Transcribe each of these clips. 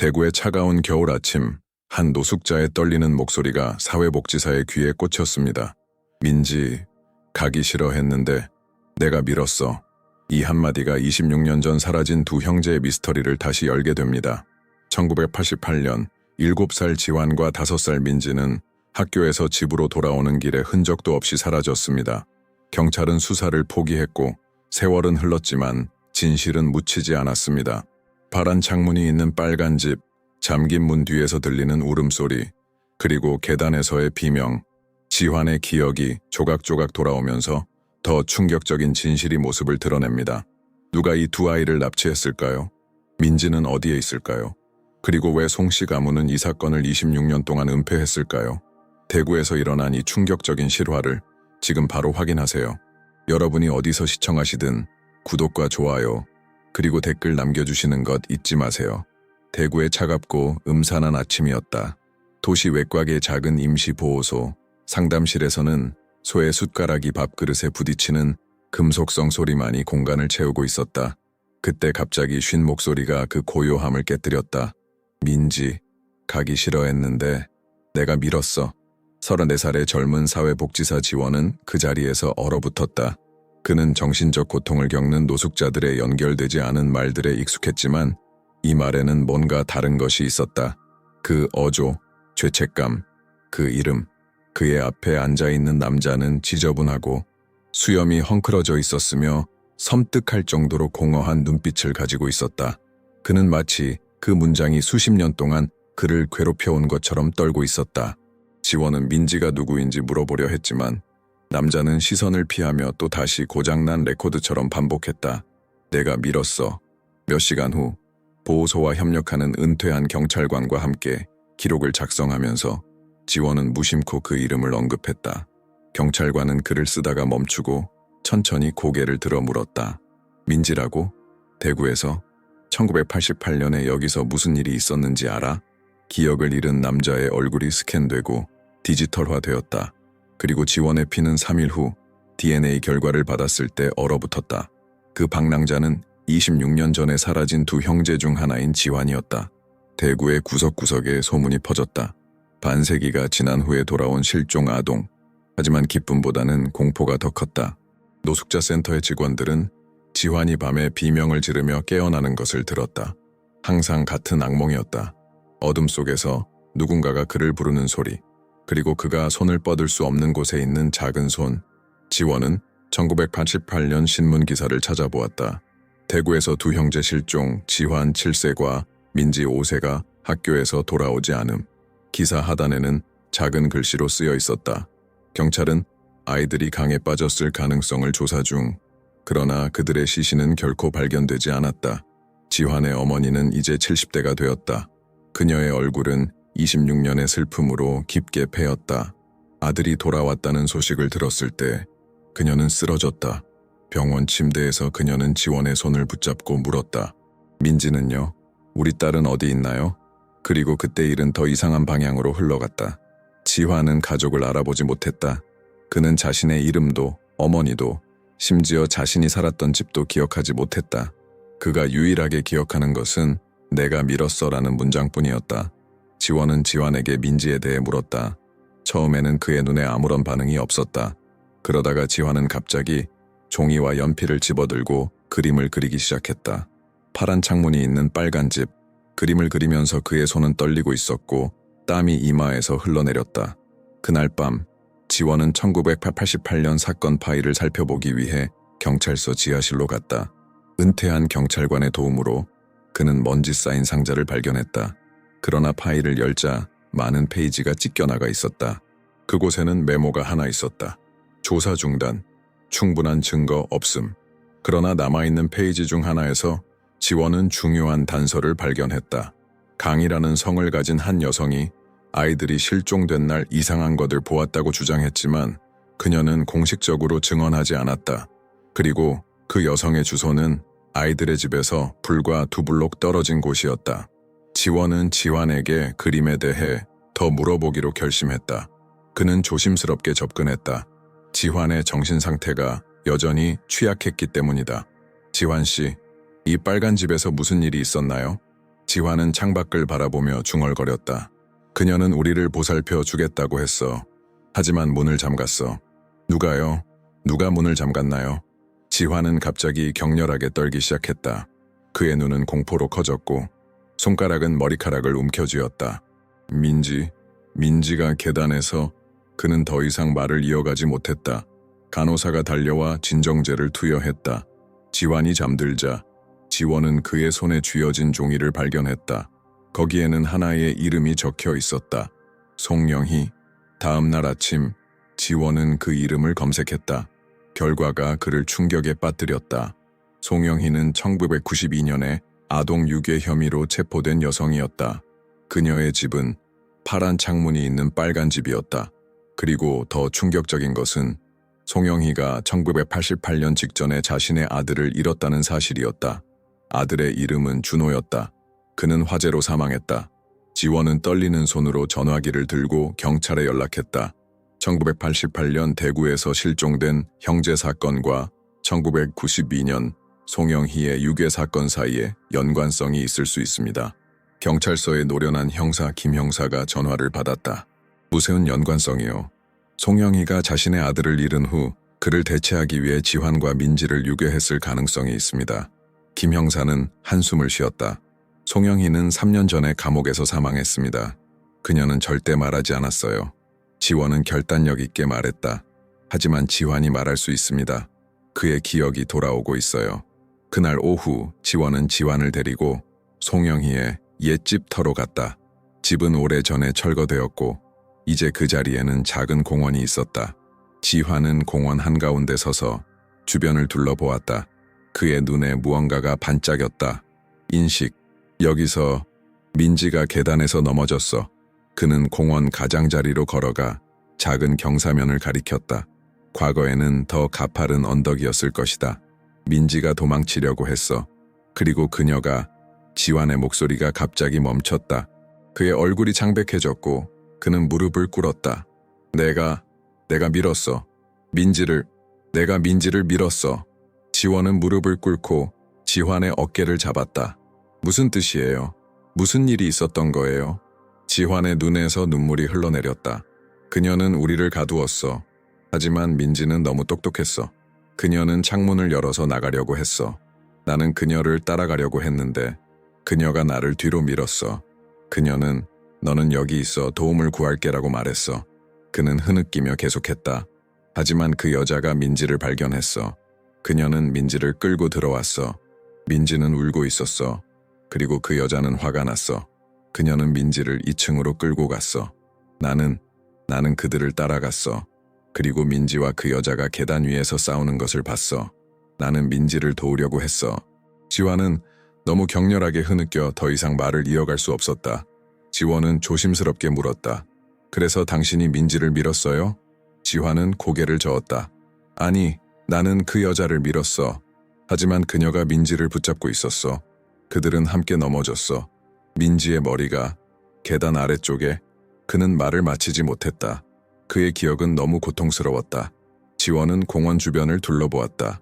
대구의 차가운 겨울 아침, 한 노숙자의 떨리는 목소리가 사회복지사의 귀에 꽂혔습니다. 민지, 가기 싫어 했는데 내가 밀었어. 이 한마디가 26년 전 사라진 두 형제의 미스터리를 다시 열게 됩니다. 1988년 7살 지환과 5살 민지는 학교에서 집으로 돌아오는 길에 흔적도 없이 사라졌습니다. 경찰은 수사를 포기했고 세월은 흘렀지만 진실은 묻히지 않았습니다. 파란 창문이 있는 빨간 집, 잠긴 문 뒤에서 들리는 울음소리, 그리고 계단에서의 비명, 지환의 기억이 조각조각 돌아오면서 더 충격적인 진실이 모습을 드러냅니다. 누가 이 두 아이를 납치했을까요? 민지는 어디에 있을까요? 그리고 왜 송씨 가문은 이 사건을 26년 동안 은폐했을까요? 대구에서 일어난 이 충격적인 실화를 지금 바로 확인하세요. 여러분이 어디서 시청하시든 구독과 좋아요, 그리고 댓글 남겨주시는 것 잊지 마세요. 대구의 차갑고 음산한 아침이었다. 도시 외곽의 작은 임시보호소, 상담실에서는 소의 숟가락이 밥그릇에 부딪히는 금속성 소리만이 공간을 채우고 있었다. 그때 갑자기 쉰 목소리가 그 고요함을 깨뜨렸다. 민지, 가기 싫어했는데 내가 밀었어. 34살의 젊은 사회복지사 지원은 그 자리에서 얼어붙었다. 그는 정신적 고통을 겪는 노숙자들의 연결되지 않은 말들에 익숙했지만 이 말에는 뭔가 다른 것이 있었다. 그 어조, 죄책감, 그 이름, 그의 앞에 앉아있는 남자는 지저분하고 수염이 헝클어져 있었으며 섬뜩할 정도로 공허한 눈빛을 가지고 있었다. 그는 마치 그 문장이 수십 년 동안 그를 괴롭혀온 것처럼 떨고 있었다. 지원은 민지가 누구인지 물어보려 했지만 남자는 시선을 피하며 또 다시 고장난 레코드처럼 반복했다. 내가 밀었어. 몇 시간 후 보호소와 협력하는 은퇴한 경찰관과 함께 기록을 작성하면서 지원은 무심코 그 이름을 언급했다. 경찰관은 글을 쓰다가 멈추고 천천히 고개를 들어 물었다. 민지라고? 대구에서? 1988년에 여기서 무슨 일이 있었는지 알아? 기억을 잃은 남자의 얼굴이 스캔되고 디지털화되었다. 그리고 지원의 피는 3일 후 DNA 결과를 받았을 때 얼어붙었다. 그 방랑자는 26년 전에 사라진 두 형제 중 하나인 지환이었다. 대구의 구석구석에 소문이 퍼졌다. 반세기가 지난 후에 돌아온 실종 아동. 하지만 기쁨보다는 공포가 더 컸다. 노숙자 센터의 직원들은 지환이 밤에 비명을 지르며 깨어나는 것을 들었다. 항상 같은 악몽이었다. 어둠 속에서 누군가가 그를 부르는 소리. 그리고 그가 손을 뻗을 수 없는 곳에 있는 작은 손. 지원은 1988년 신문 기사를 찾아보았다. 대구에서 두 형제 실종, 지환 7세과 민지 5세가 학교에서 돌아오지 않음. 기사 하단에는 작은 글씨로 쓰여 있었다. 경찰은 아이들이 강에 빠졌을 가능성을 조사 중. 그러나 그들의 시신은 결코 발견되지 않았다. 지환의 어머니는 이제 70대가 되었다. 그녀의 얼굴은 26년의 슬픔으로 깊게 패였다. 아들이 돌아왔다는 소식을 들었을 때 그녀는 쓰러졌다. 병원 침대에서 그녀는 지원의 손을 붙잡고 물었다. 민지는요? 우리 딸은 어디 있나요? 그리고 그때 일은 더 이상한 방향으로 흘러갔다. 지환은 가족을 알아보지 못했다. 그는 자신의 이름도, 어머니도, 심지어 자신이 살았던 집도 기억하지 못했다. 그가 유일하게 기억하는 것은 내가 밀었어라는 문장뿐이었다. 지원은 지환에게 민지에 대해 물었다. 처음에는 그의 눈에 아무런 반응이 없었다. 그러다가 지환은 갑자기 종이와 연필을 집어들고 그림을 그리기 시작했다. 파란 창문이 있는 빨간 집, 그림을 그리면서 그의 손은 떨리고 있었고 땀이 이마에서 흘러내렸다. 그날 밤, 지원은 1988년 사건 파일을 살펴보기 위해 경찰서 지하실로 갔다. 은퇴한 경찰관의 도움으로 그는 먼지 쌓인 상자를 발견했다. 그러나 파일을 열자 많은 페이지가 찢겨나가 있었다. 그곳에는 메모가 하나 있었다. 조사 중단, 충분한 증거 없음. 그러나 남아있는 페이지 중 하나에서 지원은 중요한 단서를 발견했다. 강이라는 성을 가진 한 여성이 아이들이 실종된 날 이상한 것을 보았다고 주장했지만 그녀는 공식적으로 증언하지 않았다. 그리고 그 여성의 주소는 아이들의 집에서 불과 2블록 떨어진 곳이었다. 지원은 지환에게 그림에 대해 더 물어보기로 결심했다. 그는 조심스럽게 접근했다. 지환의 정신 상태가 여전히 취약했기 때문이다. 지환 씨, 이 빨간 집에서 무슨 일이 있었나요? 지환은 창밖을 바라보며 중얼거렸다. 그녀는 우리를 보살펴 주겠다고 했어. 하지만 문을 잠갔어. 누가요? 누가 문을 잠갔나요? 지환은 갑자기 격렬하게 떨기 시작했다. 그의 눈은 공포로 커졌고 손가락은 머리카락을 움켜쥐었다. 민지가 계단에서. 그는 더 이상 말을 이어가지 못했다. 간호사가 달려와 진정제를 투여했다. 지환이 잠들자 지원은 그의 손에 쥐어진 종이를 발견했다. 거기에는 하나의 이름이 적혀 있었다. 송영희. 다음 날 아침 지원은 그 이름을 검색했다. 결과가 그를 충격에 빠뜨렸다. 송영희는 1992년에 아동 유괴 혐의로 체포된 여성이었다. 그녀의 집은 파란 창문이 있는 빨간 집이었다. 그리고 더 충격적인 것은 송영희가 1988년 직전에 자신의 아들을 잃었다는 사실이었다. 아들의 이름은 준호였다. 그는 화재로 사망했다. 지원은 떨리는 손으로 전화기를 들고 경찰에 연락했다. 1988년 대구에서 실종된 형제 사건과 1992년 송영희의 유괴 사건 사이에 연관성이 있을 수 있습니다. 경찰서에 노련한 형사 김 형사가 전화를 받았다. 무슨 연관성이요? 송영희가 자신의 아들을 잃은 후 그를 대체하기 위해 지환과 민지를 유괴했을 가능성이 있습니다. 김 형사는 한숨을 쉬었다. 송영희는 3년 전에 감옥에서 사망했습니다. 그녀는 절대 말하지 않았어요. 지원은 결단력 있게 말했다. 하지만 지환이 말할 수 있습니다. 그의 기억이 돌아오고 있어요. 그날 오후 지원은 지환을 데리고 송영희의 옛집 터로 갔다. 집은 오래전에 철거되었고 이제 그 자리에는 작은 공원이 있었다. 지환은 공원 한가운데 서서 주변을 둘러보았다. 그의 눈에 무언가가 반짝였다. 인식. 여기서 민지가 계단에서 넘어졌어. 그는 공원 가장자리로 걸어가 작은 경사면을 가리켰다. 과거에는 더 가파른 언덕이었을 것이다. 민지가 도망치려고 했어. 그리고 그녀가 지환의 목소리가 갑자기 멈췄다. 그의 얼굴이 창백해졌고 그는 무릎을 꿇었다. 내가 밀었어. 내가 민지를 밀었어. 지원은 무릎을 꿇고 지환의 어깨를 잡았다. 무슨 뜻이에요? 무슨 일이 있었던 거예요? 지환의 눈에서 눈물이 흘러내렸다. 그녀는 우리를 가두었어. 하지만 민지는 너무 똑똑했어. 그녀는 창문을 열어서 나가려고 했어. 나는 그녀를 따라가려고 했는데 그녀가 나를 뒤로 밀었어. 그녀는 너는 여기 있어 도움을 구할게라고 말했어. 그는 흐느끼며 계속했다. 하지만 그 여자가 민지를 발견했어. 그녀는 민지를 끌고 들어왔어. 민지는 울고 있었어. 그리고 그 여자는 화가 났어. 그녀는 민지를 2층으로 끌고 갔어. 나는 그들을 따라갔어. 그리고 민지와 그 여자가 계단 위에서 싸우는 것을 봤어. 나는 민지를 도우려고 했어. 지환은 너무 격렬하게 흐느껴 더 이상 말을 이어갈 수 없었다. 지원은 조심스럽게 물었다. 그래서 당신이 민지를 밀었어요? 지환은 고개를 저었다. 아니, 나는 그 여자를 밀었어. 하지만 그녀가 민지를 붙잡고 있었어. 그들은 함께 넘어졌어. 민지의 머리가 계단 아래쪽에. 그는 말을 마치지 못했다. 그의 기억은 너무 고통스러웠다. 지원은 공원 주변을 둘러보았다.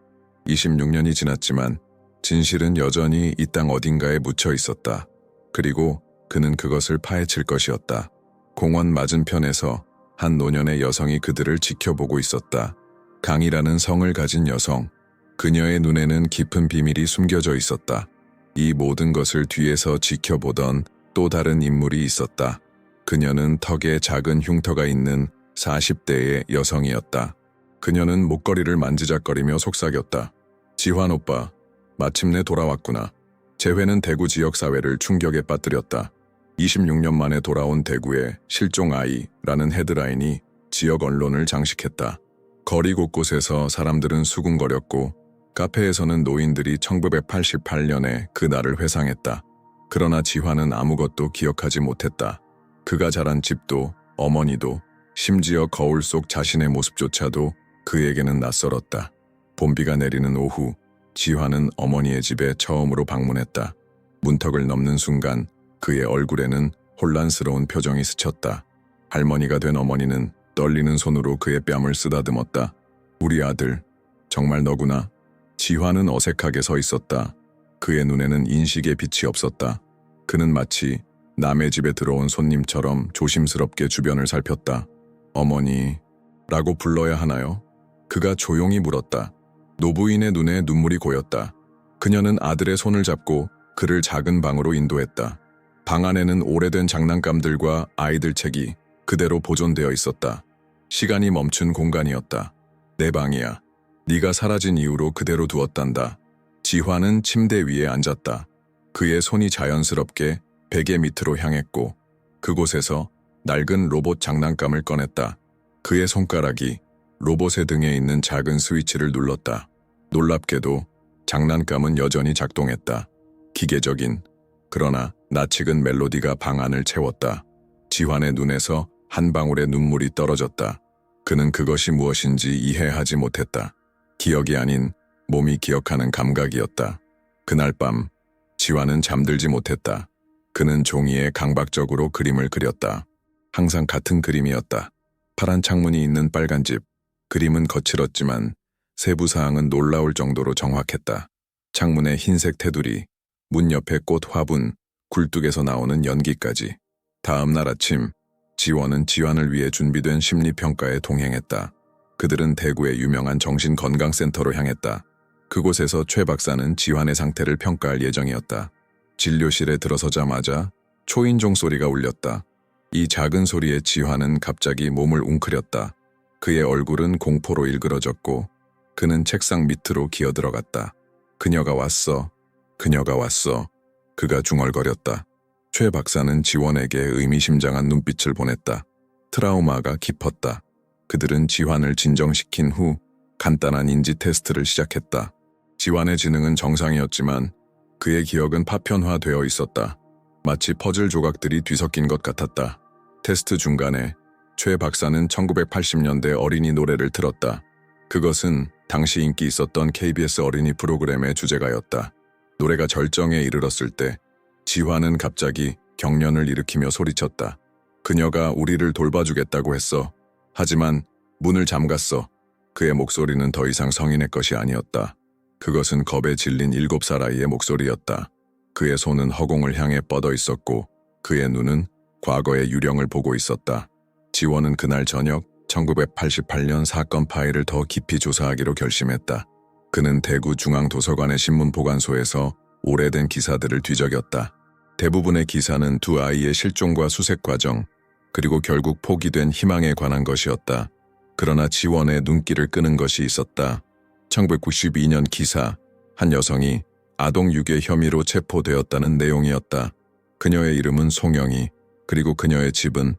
26년이 지났지만 진실은 여전히 이 땅 어딘가에 묻혀 있었다. 그리고 그는 그것을 파헤칠 것이었다. 공원 맞은편에서 한 노년의 여성이 그들을 지켜보고 있었다. 강이라는 성을 가진 여성. 그녀의 눈에는 깊은 비밀이 숨겨져 있었다. 이 모든 것을 뒤에서 지켜보던 또 다른 인물이 있었다. 그녀는 턱에 작은 흉터가 있는 40대의 여성이었다. 그녀는 목걸이를 만지작거리며 속삭였다. 지환 오빠, 마침내 돌아왔구나. 재회는 대구 지역사회를 충격에 빠뜨렸다. 26년 만에 돌아온 대구의 실종 아이라는 헤드라인이 지역 언론을 장식했다. 거리 곳곳에서 사람들은 수군거렸고 카페에서는 노인들이 1988년에 그 날을 회상했다. 그러나 지환은 아무것도 기억하지 못했다. 그가 자란 집도 어머니도 심지어 거울 속 자신의 모습조차도 그에게는 낯설었다. 봄비가 내리는 오후 지환은 어머니의 집에 처음으로 방문했다. 문턱을 넘는 순간 그의 얼굴에는 혼란스러운 표정이 스쳤다. 할머니가 된 어머니는 떨리는 손으로 그의 뺨을 쓰다듬었다. 우리 아들, 정말 너구나. 지환은 어색하게 서 있었다. 그의 눈에는 인식의 빛이 없었다. 그는 마치 남의 집에 들어온 손님처럼 조심스럽게 주변을 살폈다. 어머니, 라고 불러야 하나요? 그가 조용히 물었다. 노부인의 눈에 눈물이 고였다. 그녀는 아들의 손을 잡고 그를 작은 방으로 인도했다. 방 안에는 오래된 장난감들과 아이들 책이 그대로 보존되어 있었다. 시간이 멈춘 공간이었다. 내 방이야. 네가 사라진 이후로 그대로 두었단다. 지환은 침대 위에 앉았다. 그의 손이 자연스럽게 베개 밑으로 향했고 그곳에서 낡은 로봇 장난감을 꺼냈다. 그의 손가락이 로봇의 등에 있는 작은 스위치를 눌렀다. 놀랍게도 장난감은 여전히 작동했다. 기계적인, 그러나 낯익은 멜로디가 방 안을 채웠다. 지환의 눈에서 한 방울의 눈물이 떨어졌다. 그는 그것이 무엇인지 이해하지 못했다. 기억이 아닌 몸이 기억하는 감각이었다. 그날 밤 지환은 잠들지 못했다. 그는 종이에 강박적으로 그림을 그렸다. 항상 같은 그림이었다. 파란 창문이 있는 빨간 집. 그림은 거칠었지만 세부 사항은 놀라울 정도로 정확했다. 창문의 흰색 테두리, 문 옆에 꽃 화분, 굴뚝에서 나오는 연기까지. 다음 날 아침, 지원은 지환을 위해 준비된 심리평가에 동행했다. 그들은 대구의 유명한 정신건강센터로 향했다. 그곳에서 최 박사는 지환의 상태를 평가할 예정이었다. 진료실에 들어서자마자 초인종 소리가 울렸다. 이 작은 소리에 지환은 갑자기 몸을 웅크렸다. 그의 얼굴은 공포로 일그러졌고 그는 책상 밑으로 기어들어갔다. 그녀가 왔어. 그녀가 왔어. 그가 중얼거렸다. 최 박사는 지원에게 의미심장한 눈빛을 보냈다. 트라우마가 깊었다. 그들은 지환을 진정시킨 후 간단한 인지 테스트를 시작했다. 지환의 지능은 정상이었지만 그의 기억은 파편화되어 있었다. 마치 퍼즐 조각들이 뒤섞인 것 같았다. 테스트 중간에 최 박사는 1980년대 어린이 노래를 틀었다. 그것은 당시 인기 있었던 KBS 어린이 프로그램의 주제가였다. 노래가 절정에 이르렀을 때 지환은 갑자기 경련을 일으키며 소리쳤다. 그녀가 우리를 돌봐주겠다고 했어. 하지만 문을 잠갔어. 그의 목소리는 더 이상 성인의 것이 아니었다. 그것은 겁에 질린 7살 아이의 목소리였다. 그의 손은 허공을 향해 뻗어 있었고 그의 눈은 과거의 유령을 보고 있었다. 지원은 그날 저녁 1988년 사건 파일을 더 깊이 조사하기로 결심했다. 그는 대구 중앙도서관의 신문보관소에서 오래된 기사들을 뒤적였다. 대부분의 기사는 두 아이의 실종과 수색 과정, 그리고 결국 포기된 희망에 관한 것이었다. 그러나 지원의 눈길을 끄는 것이 있었다. 1992년 기사, 한 여성이 아동 유괴 혐의로 체포되었다는 내용이었다. 그녀의 이름은 송영희, 그리고 그녀의 집은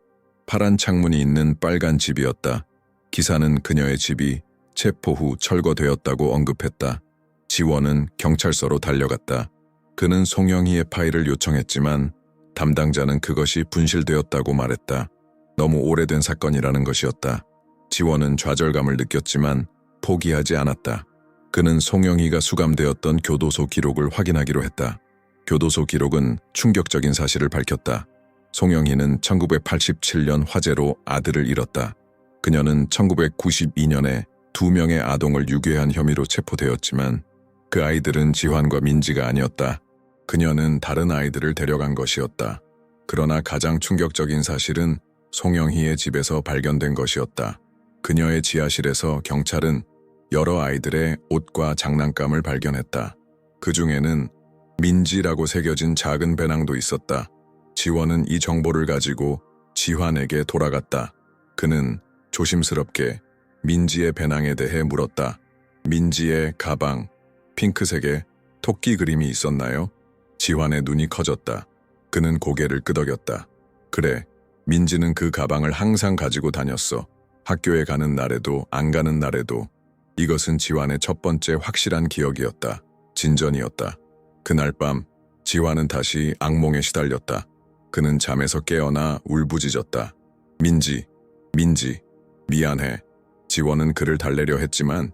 파란 창문이 있는 빨간 집이었다. 기사는 그녀의 집이 체포 후 철거되었다고 언급했다. 지원은 경찰서로 달려갔다. 그는 송영희의 파일을 요청했지만 담당자는 그것이 분실되었다고 말했다. 너무 오래된 사건이라는 것이었다. 지원은 좌절감을 느꼈지만 포기하지 않았다. 그는 송영희가 수감되었던 교도소 기록을 확인하기로 했다. 교도소 기록은 충격적인 사실을 밝혔다. 송영희는 1987년 화재로 아들을 잃었다. 그녀는 1992년에 2명의 아동을 유괴한 혐의로 체포되었지만 그 아이들은 지환과 민지가 아니었다. 그녀는 다른 아이들을 데려간 것이었다. 그러나 가장 충격적인 사실은 송영희의 집에서 발견된 것이었다. 그녀의 지하실에서 경찰은 여러 아이들의 옷과 장난감을 발견했다. 그 중에는 민지라고 새겨진 작은 배낭도 있었다. 지원은 이 정보를 가지고 지환에게 돌아갔다. 그는 조심스럽게 민지의 배낭에 대해 물었다. 민지의 가방, 핑크색의 토끼 그림이 있었나요? 지환의 눈이 커졌다. 그는 고개를 끄덕였다. 그래, 민지는 그 가방을 항상 가지고 다녔어. 학교에 가는 날에도 안 가는 날에도. 이것은 지환의 첫 번째 확실한 기억이었다. 진전이었다. 그날 밤 지환은 다시 악몽에 시달렸다. 그는 잠에서 깨어나 울부짖었다. 민지, 미안해. 지원은 그를 달래려 했지만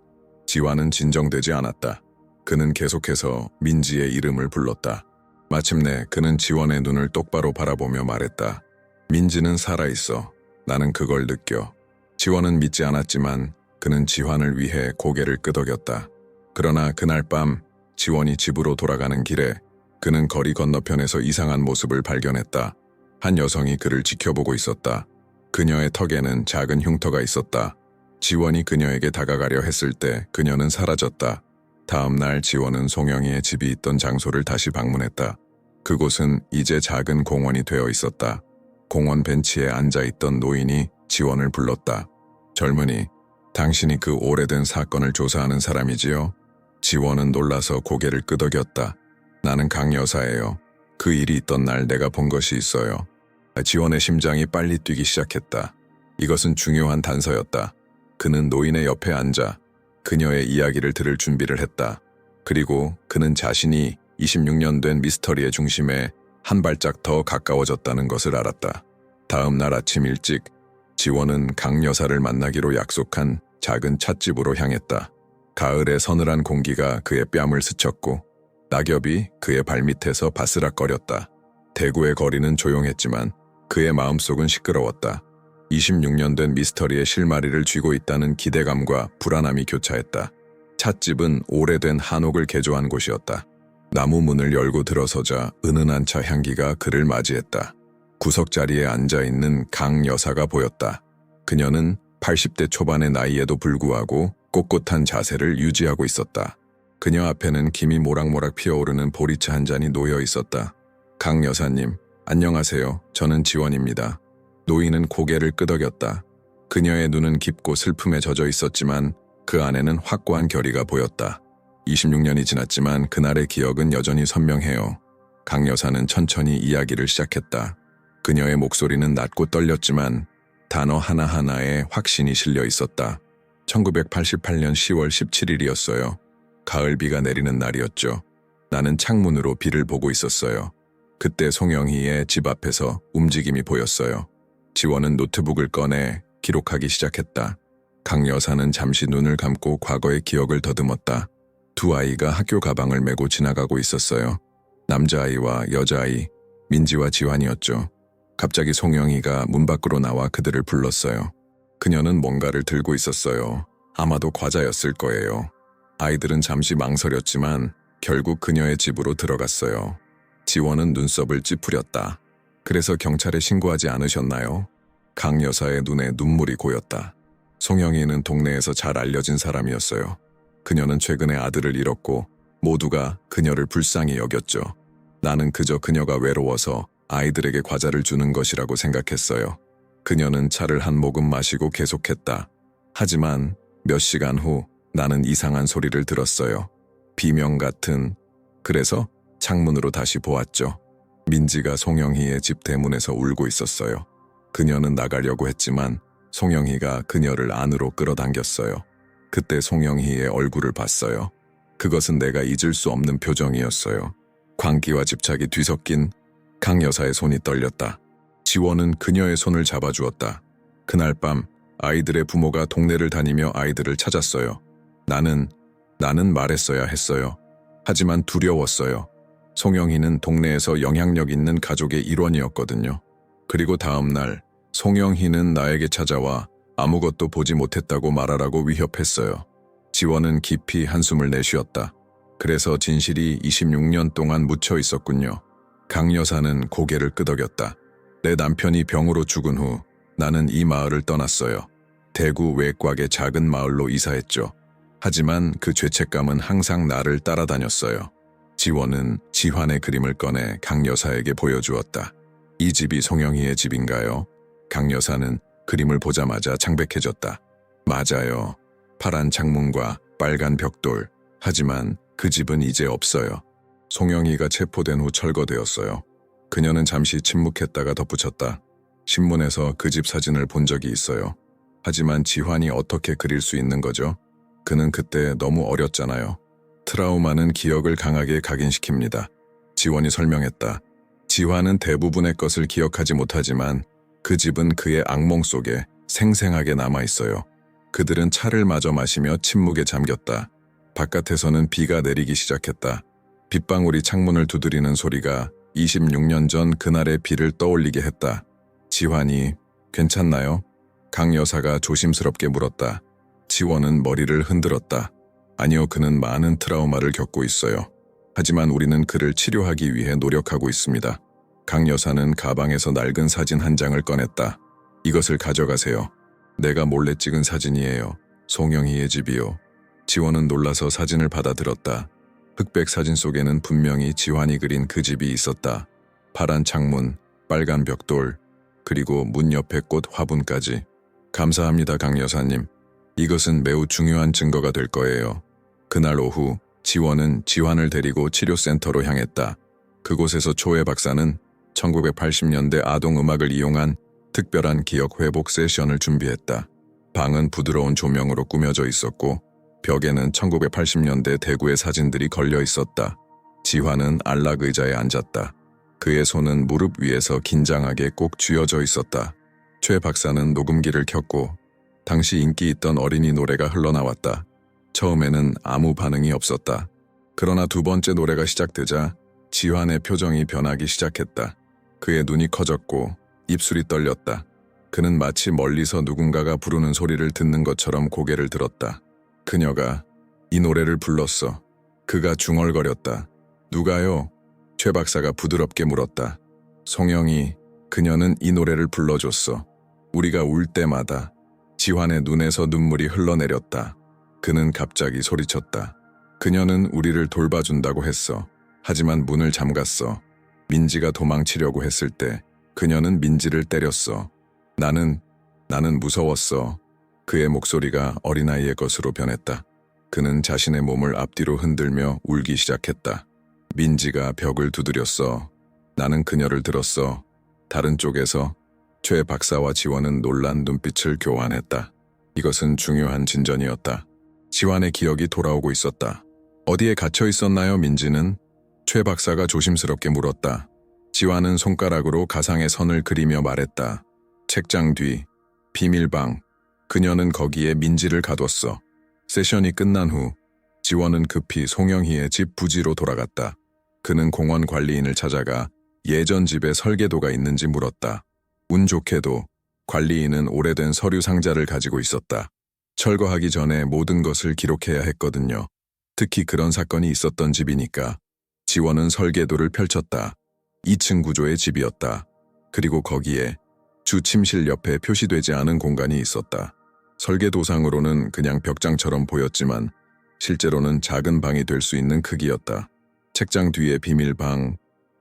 지환은 진정되지 않았다. 그는 계속해서 민지의 이름을 불렀다. 마침내 그는 지원의 눈을 똑바로 바라보며 말했다. 민지는 살아있어. 나는 그걸 느껴. 지원은 믿지 않았지만 그는 지환을 위해 고개를 끄덕였다. 그러나 그날 밤 지원이 집으로 돌아가는 길에 그는 거리 건너편에서 이상한 모습을 발견했다. 한 여성이 그를 지켜보고 있었다. 그녀의 턱에는 작은 흉터가 있었다. 지원이 그녀에게 다가가려 했을 때 그녀는 사라졌다. 다음 날 지원은 송영희의 집이 있던 장소를 다시 방문했다. 그곳은 이제 작은 공원이 되어 있었다. 공원 벤치에 앉아있던 노인이 지원을 불렀다. 젊은이, 당신이 그 오래된 사건을 조사하는 사람이지요? 지원은 놀라서 고개를 끄덕였다. 나는 강 여사예요. 그 일이 있던 날 내가 본 것이 있어요. 지원의 심장이 빨리 뛰기 시작했다. 이것은 중요한 단서였다. 그는 노인의 옆에 앉아 그녀의 이야기를 들을 준비를 했다. 그리고 그는 자신이 26년 된 미스터리의 중심에 한 발짝 더 가까워졌다는 것을 알았다. 다음 날 아침 일찍 지원은 강 여사를 만나기로 약속한 작은 찻집으로 향했다. 가을의 서늘한 공기가 그의 뺨을 스쳤고 낙엽이 그의 발밑에서 바스락거렸다. 대구의 거리는 조용했지만 그의 마음속은 시끄러웠다. 26년 된 미스터리의 실마리를 쥐고 있다는 기대감과 불안함이 교차했다. 찻집은 오래된 한옥을 개조한 곳이었다. 나무 문을 열고 들어서자 은은한 차 향기가 그를 맞이했다. 구석자리에 앉아있는 강 여사가 보였다. 그녀는 80대 초반의 나이에도 불구하고 꼿꼿한 자세를 유지하고 있었다. 그녀 앞에는 김이 모락모락 피어오르는 보리차 한 잔이 놓여 있었다. 강 여사님, 안녕하세요. 저는 지원입니다. 노인은 고개를 끄덕였다. 그녀의 눈은 깊고 슬픔에 젖어 있었지만 그 안에는 확고한 결의가 보였다. 26년이 지났지만 그날의 기억은 여전히 선명해요. 강 여사는 천천히 이야기를 시작했다. 그녀의 목소리는 낮고 떨렸지만 단어 하나하나에 확신이 실려 있었다. 1988년 10월 17일이었어요. 가을비가 내리는 날이었죠. 나는 창문으로 비를 보고 있었어요. 그때 송영희의 집 앞에서 움직임이 보였어요. 지원은 노트북을 꺼내 기록하기 시작했다. 강 여사는 잠시 눈을 감고 과거의 기억을 더듬었다. 두 아이가 학교 가방을 메고 지나가고 있었어요. 남자아이와 여자아이, 민지와 지환이었죠. 갑자기 송영희가 문 밖으로 나와 그들을 불렀어요. 그녀는 뭔가를 들고 있었어요. 아마도 과자였을 거예요. 아이들은 잠시 망설였지만 결국 그녀의 집으로 들어갔어요. 지원은 눈썹을 찌푸렸다. 그래서 경찰에 신고하지 않으셨나요? 강 여사의 눈에 눈물이 고였다. 송영희는 동네에서 잘 알려진 사람이었어요. 그녀는 최근에 아들을 잃었고 모두가 그녀를 불쌍히 여겼죠. 나는 그저 그녀가 외로워서 아이들에게 과자를 주는 것이라고 생각했어요. 그녀는 차를 한 모금 마시고 계속했다. 하지만 몇 시간 후 나는 이상한 소리를 들었어요. 비명 같은. 그래서 창문으로 다시 보았죠. 민지가 송영희의 집 대문에서 울고 있었어요. 그녀는 나가려고 했지만 송영희가 그녀를 안으로 끌어당겼어요. 그때 송영희의 얼굴을 봤어요. 그것은 내가 잊을 수 없는 표정이었어요. 광기와 집착이 뒤섞인 강 여사의 손이 떨렸다. 지원은 그녀의 손을 잡아주었다. 그날 밤 아이들의 부모가 동네를 다니며 아이들을 찾았어요. 나는 말했어야 했어요. 하지만 두려웠어요. 송영희는 동네에서 영향력 있는 가족의 일원이었거든요. 그리고 다음 날 송영희는 나에게 찾아와 아무것도 보지 못했다고 말하라고 위협했어요. 지원은 깊이 한숨을 내쉬었다. 그래서 진실이 26년 동안 묻혀 있었군요. 강 여사는 고개를 끄덕였다. 내 남편이 병으로 죽은 후 나는 이 마을을 떠났어요. 대구 외곽의 작은 마을로 이사했죠. 하지만 그 죄책감은 항상 나를 따라다녔어요. 지원은 지환의 그림을 꺼내 강 여사에게 보여주었다. 이 집이 송영희의 집인가요? 강 여사는 그림을 보자마자 창백해졌다. 맞아요. 파란 창문과 빨간 벽돌. 하지만 그 집은 이제 없어요. 송영희가 체포된 후 철거되었어요. 그녀는 잠시 침묵했다가 덧붙였다. 신문에서 그 집 사진을 본 적이 있어요. 하지만 지환이 어떻게 그릴 수 있는 거죠? 그는 그때 너무 어렸잖아요. 트라우마는 기억을 강하게 각인시킵니다. 지원이 설명했다. 지환은 대부분의 것을 기억하지 못하지만 그 집은 그의 악몽 속에 생생하게 남아있어요. 그들은 차를 마저 마시며 침묵에 잠겼다. 바깥에서는 비가 내리기 시작했다. 빗방울이 창문을 두드리는 소리가 26년 전 그날의 비를 떠올리게 했다. 지환이 괜찮나요? 강 여사가 조심스럽게 물었다. 지원은 머리를 흔들었다. 아니요, 그는 많은 트라우마를 겪고 있어요. 하지만 우리는 그를 치료하기 위해 노력하고 있습니다. 강 여사는 가방에서 낡은 사진 한 장을 꺼냈다. 이것을 가져가세요. 내가 몰래 찍은 사진이에요. 송영희의 집이요. 지원은 놀라서 사진을 받아들었다. 흑백 사진 속에는 분명히 지환이 그린 그 집이 있었다. 파란 창문, 빨간 벽돌, 그리고 문 옆에 꽃 화분까지. 감사합니다, 강 여사님. 이것은 매우 중요한 증거가 될 거예요. 그날 오후 지원은 지환을 데리고 치료센터로 향했다. 그곳에서 초해 박사는 1980년대 아동음악을 이용한 특별한 기억 회복 세션을 준비했다. 방은 부드러운 조명으로 꾸며져 있었고 벽에는 1980년대 대구의 사진들이 걸려 있었다. 지환은 안락 의자에 앉았다. 그의 손은 무릎 위에서 긴장하게 꼭 쥐어져 있었다. 최 박사는 녹음기를 켰고 당시 인기 있던 어린이 노래가 흘러나왔다. 처음에는 아무 반응이 없었다. 그러나 두 번째 노래가 시작되자 지환의 표정이 변하기 시작했다. 그의 눈이 커졌고 입술이 떨렸다. 그는 마치 멀리서 누군가가 부르는 소리를 듣는 것처럼 고개를 들었다. 그녀가 이 노래를 불렀어. 그가 중얼거렸다. 누가요? 최 박사가 부드럽게 물었다. 송영이, 그녀는 이 노래를 불러줬어. 우리가 울 때마다. 지환의 눈에서 눈물이 흘러내렸다. 그는 갑자기 소리쳤다. 그녀는 우리를 돌봐준다고 했어. 하지만 문을 잠갔어. 민지가 도망치려고 했을 때 그녀는 민지를 때렸어. 나는 무서웠어. 그의 목소리가 어린아이의 것으로 변했다. 그는 자신의 몸을 앞뒤로 흔들며 울기 시작했다. 민지가 벽을 두드렸어. 나는 그녀를 들었어. 다른 쪽에서 최 박사와 지원은 놀란 눈빛을 교환했다. 이것은 중요한 진전이었다. 지환의 기억이 돌아오고 있었다. 어디에 갇혀 있었나요, 민지는? 최 박사가 조심스럽게 물었다. 지환은 손가락으로 가상의 선을 그리며 말했다. 책장 뒤, 비밀방. 그녀는 거기에 민지를 가뒀어. 세션이 끝난 후 지원은 급히 송영희의 집 부지로 돌아갔다. 그는 공원 관리인을 찾아가 예전 집에 설계도가 있는지 물었다. 운 좋게도 관리인은 오래된 서류 상자를 가지고 있었다. 철거하기 전에 모든 것을 기록해야 했거든요. 특히 그런 사건이 있었던 집이니까. 지원은 설계도를 펼쳤다. 2층 구조의 집이었다. 그리고 거기에 주 침실 옆에 표시되지 않은 공간이 있었다. 설계도상으로는 그냥 벽장처럼 보였지만 실제로는 작은 방이 될 수 있는 크기였다. 책장 뒤의 비밀방.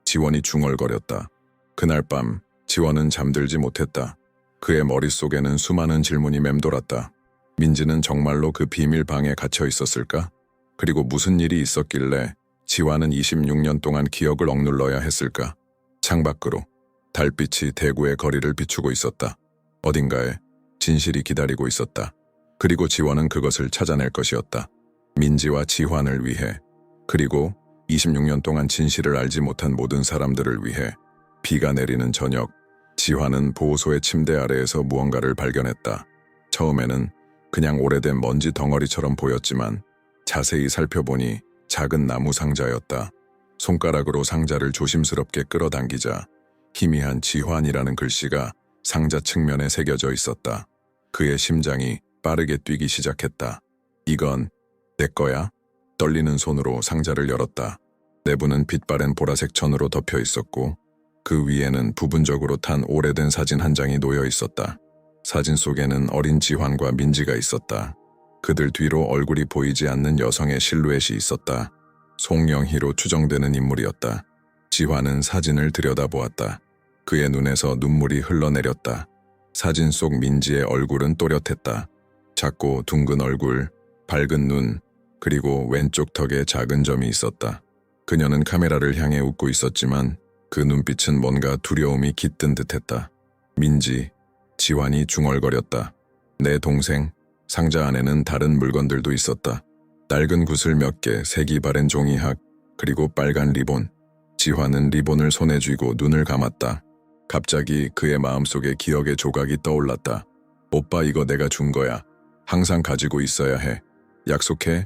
지원이 중얼거렸다. 그날 밤 지원은 잠들지 못했다. 그의 머릿속에는 수많은 질문이 맴돌았다. 민지는 정말로 그 비밀방에 갇혀 있었을까? 그리고 무슨 일이 있었길래 지환은 26년 동안 기억을 억눌러야 했을까? 창밖으로 달빛이 대구의 거리를 비추고 있었다. 어딘가에 진실이 기다리고 있었다. 그리고 지원은 그것을 찾아낼 것이었다. 민지와 지환을 위해, 그리고 26년 동안 진실을 알지 못한 모든 사람들을 위해. 비가 내리는 저녁, 지환은 보호소의 침대 아래에서 무언가를 발견했다. 처음에는 그냥 오래된 먼지 덩어리처럼 보였지만 자세히 살펴보니 작은 나무 상자였다. 손가락으로 상자를 조심스럽게 끌어당기자 희미한 지환이라는 글씨가 상자 측면에 새겨져 있었다. 그의 심장이 빠르게 뛰기 시작했다. 이건 내 거야? 떨리는 손으로 상자를 열었다. 내부는 빛바랜 보라색 천으로 덮여 있었고 그 위에는 부분적으로 탄 오래된 사진 한 장이 놓여 있었다. 사진 속에는 어린 지환과 민지가 있었다. 그들 뒤로 얼굴이 보이지 않는 여성의 실루엣이 있었다. 송영희로 추정되는 인물이었다. 지환은 사진을 들여다보았다. 그의 눈에서 눈물이 흘러내렸다. 사진 속 민지의 얼굴은 또렷했다. 작고 둥근 얼굴, 밝은 눈, 그리고 왼쪽 턱에 작은 점이 있었다. 그녀는 카메라를 향해 웃고 있었지만 그 눈빛은 뭔가 두려움이 깃든 듯했다. 민지, 지환이 중얼거렸다. 내 동생, 상자 안에는 다른 물건들도 있었다. 낡은 구슬 몇 개, 색이 바랜 종이학, 그리고 빨간 리본. 지환은 리본을 손에 쥐고 눈을 감았다. 갑자기 그의 마음속에 기억의 조각이 떠올랐다. 오빠, 이거 내가 준 거야. 항상 가지고 있어야 해. 약속해.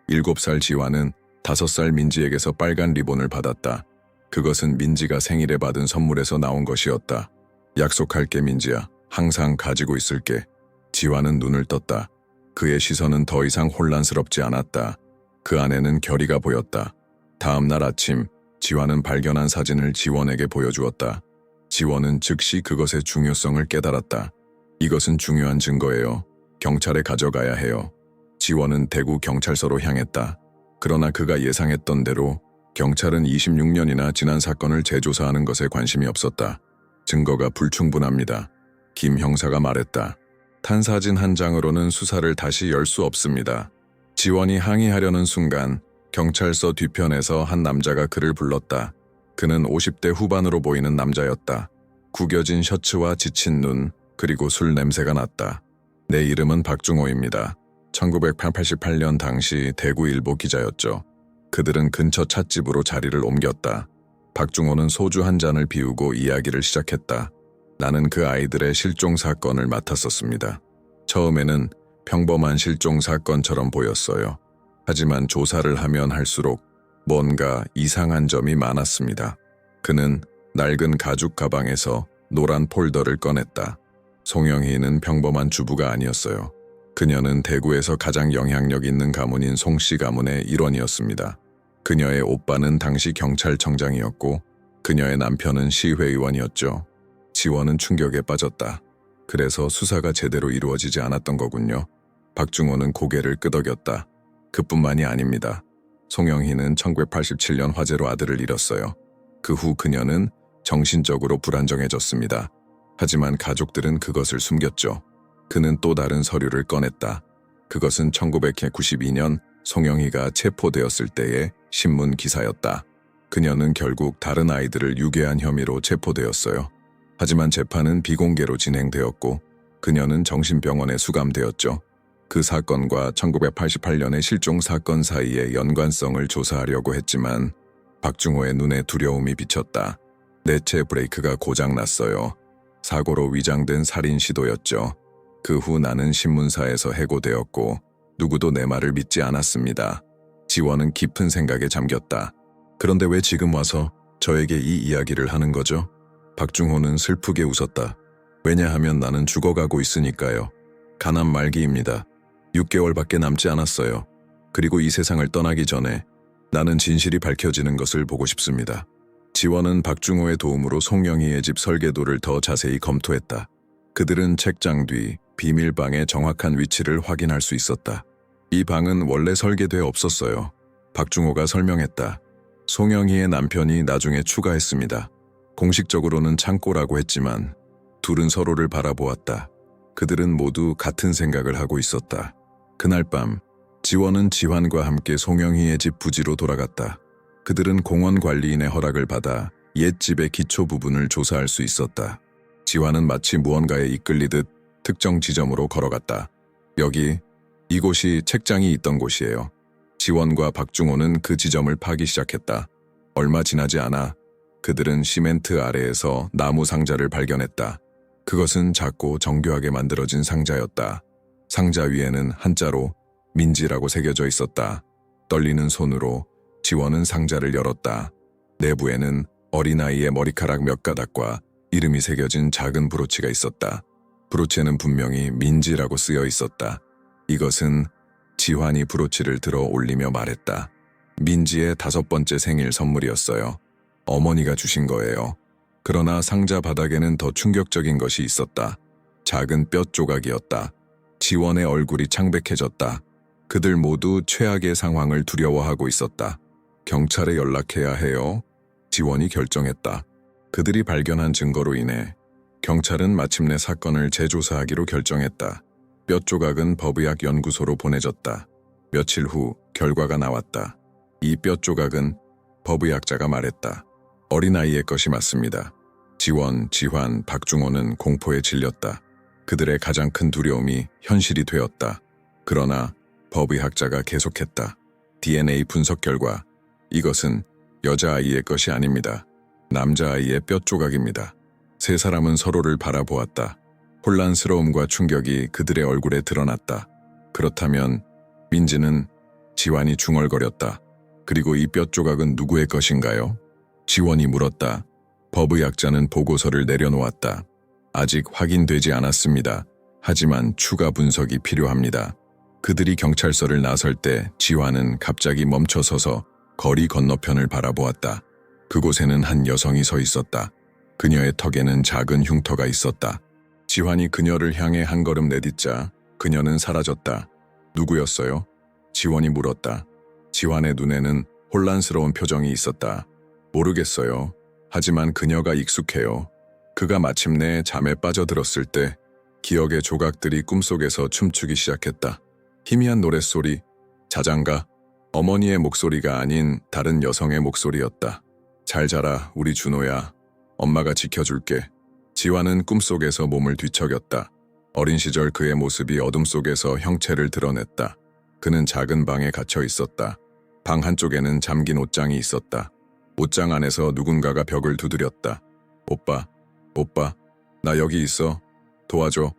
7살 지환은 5살 민지에게서 빨간 리본을 받았다. 그것은 민지가 생일에 받은 선물에서 나온 것이었다. 약속할게, 민지야. 항상 가지고 있을게. 지환은 눈을 떴다. 그의 시선은 더 이상 혼란스럽지 않았다. 그 안에는 결의가 보였다. 다음 날 아침 지환은 발견한 사진을 지원에게 보여주었다. 지원은 즉시 그것의 중요성을 깨달았다. 이것은 중요한 증거예요. 경찰에 가져가야 해요. 지원은 대구 경찰서로 향했다. 그러나 그가 예상했던 대로 경찰은 26년이나 지난 사건을 재조사하는 것에 관심이 없었다. 증거가 불충분합니다. 김 형사가 말했다. 탄사진 한 장으로는 수사를 다시 열 수 없습니다. 지원이 항의하려는 순간 경찰서 뒤편에서 한 남자가 그를 불렀다. 그는 50대 후반으로 보이는 남자였다. 구겨진 셔츠와 지친 눈, 그리고 술 냄새가 났다. 내 이름은 박중호입니다. 1988년 당시 대구일보 기자였죠. 그들은 근처 찻집으로 자리를 옮겼다. 박중호는 소주 한 잔을 비우고 이야기를 시작했다. 나는 그 아이들의 실종 사건을 맡았었습니다. 처음에는 평범한 실종 사건처럼 보였어요. 하지만 조사를 하면 할수록 뭔가 이상한 점이 많았습니다. 그는 낡은 가죽 가방에서 노란 폴더를 꺼냈다. 송영희는 평범한 주부가 아니었어요. 그녀는 대구에서 가장 영향력 있는 가문인 송씨 가문의 일원이었습니다. 그녀의 오빠는 당시 경찰청장이었고 그녀의 남편은 시의원이었죠. 지원은 충격에 빠졌다. 그래서 수사가 제대로 이루어지지 않았던 거군요. 박중호는 고개를 끄덕였다. 그뿐만이 아닙니다. 송영희는 1987년 화재로 아들을 잃었어요. 그 후 그녀는 정신적으로 불안정해졌습니다. 하지만 가족들은 그것을 숨겼죠. 그는 또 다른 서류를 꺼냈다. 그것은 1992년 송영희가 체포되었을 때의 신문 기사였다. 그녀는 결국 다른 아이들을 유괴한 혐의로 체포되었어요. 하지만 재판은 비공개로 진행되었고 그녀는 정신병원에 수감되었죠. 그 사건과 1988년의 실종 사건 사이의 연관성을 조사하려고 했지만 박중호의 눈에 두려움이 비쳤다. 내체 브레이크가 고장났어요. 사고로 위장된 살인 시도였죠. 그 후 나는 신문사에서 해고되었고 누구도 내 말을 믿지 않았습니다. 지원은 깊은 생각에 잠겼다. 그런데 왜 지금 와서 저에게 이 이야기를 하는 거죠? 박중호는 슬프게 웃었다. 왜냐하면 나는 죽어가고 있으니까요. 가난 말기입니다. 6개월밖에 남지 않았어요. 그리고 이 세상을 떠나기 전에 나는 진실이 밝혀지는 것을 보고 싶습니다. 지원은 박중호의 도움으로 송영희의 집 설계도를 더 자세히 검토했다. 그들은 책장 뒤 비밀방의 정확한 위치를 확인할 수 있었다. 이 방은 원래 설계돼 없었어요. 박중호가 설명했다. 송영희의 남편이 나중에 추가했습니다. 공식적으로는 창고라고 했지만 둘은 서로를 바라보았다. 그들은 모두 같은 생각을 하고 있었다. 그날 밤 지원은 지환과 함께 송영희의 집 부지로 돌아갔다. 그들은 공원 관리인의 허락을 받아 옛집의 기초 부분을 조사할 수 있었다. 지환은 마치 무언가에 이끌리듯 특정 지점으로 걸어갔다. 이곳이 책장이 있던 곳이에요. 지원과 박중호는 그 지점을 파기 시작했다. 얼마 지나지 않아 그들은 시멘트 아래에서 나무 상자를 발견했다. 그것은 작고 정교하게 만들어진 상자였다. 상자 위에는 한자로 민지라고 새겨져 있었다. 떨리는 손으로 지원은 상자를 열었다. 내부에는 어린아이의 머리카락 몇 가닥과 이름이 새겨진 작은 브로치가 있었다. 브로치에는 분명히 민지라고 쓰여 있었다. 이것은 지환이 브로치를 들어 올리며 말했다. 민지의 5번째 생일 선물이었어요. 어머니가 주신 거예요. 그러나 상자 바닥에는 더 충격적인 것이 있었다. 작은 뼈 조각이었다. 지원의 얼굴이 창백해졌다. 그들 모두 최악의 상황을 두려워하고 있었다. 경찰에 연락해야 해요. 지원이 결정했다. 그들이 발견한 증거로 인해 경찰은 마침내 사건을 재조사하기로 결정했다. 뼈 조각은 법의학 연구소로 보내졌다. 며칠 후 결과가 나왔다. 이 뼈 조각은 법의학자가 말했다. 어린아이의 것이 맞습니다. 지원, 지환, 박중호는 공포에 질렸다. 그들의 가장 큰 두려움이 현실이 되었다. 그러나 법의학자가 계속했다. DNA 분석 결과 이것은 여자아이의 것이 아닙니다. 남자아이의 뼈 조각입니다. 세 사람은 서로를 바라보았다. 혼란스러움과 충격이 그들의 얼굴에 드러났다. 그렇다면 민지는 지환이 중얼거렸다. 그리고 이 뼈 조각은 누구의 것인가요? 지원이 물었다. 법의학자는 보고서를 내려놓았다. 아직 확인되지 않았습니다. 하지만 추가 분석이 필요합니다. 그들이 경찰서를 나설 때 지환은 갑자기 멈춰서서 거리 건너편을 바라보았다. 그곳에는 한 여성이 서 있었다. 그녀의 턱에는 작은 흉터가 있었다. 지환이 그녀를 향해 한 걸음 내딛자 그녀는 사라졌다. 누구였어요? 지원이 물었다. 지환의 눈에는 혼란스러운 표정이 있었다. 모르겠어요. 하지만 그녀가 익숙해요. 그가 마침내 잠에 빠져들었을 때 기억의 조각들이 꿈속에서 춤추기 시작했다. 희미한 노랫소리, 자장가, 어머니의 목소리가 아닌 다른 여성의 목소리였다. 잘 자라, 우리 준호야. 엄마가 지켜줄게. 지환은 꿈속에서 몸을 뒤척였다. 어린 시절 그의 모습이 어둠 속에서 형체를 드러냈다. 그는 작은 방에 갇혀 있었다. 방 한쪽에는 잠긴 옷장이 있었다. 옷장 안에서 누군가가 벽을 두드렸다. 오빠, 나 여기 있어. 도와줘.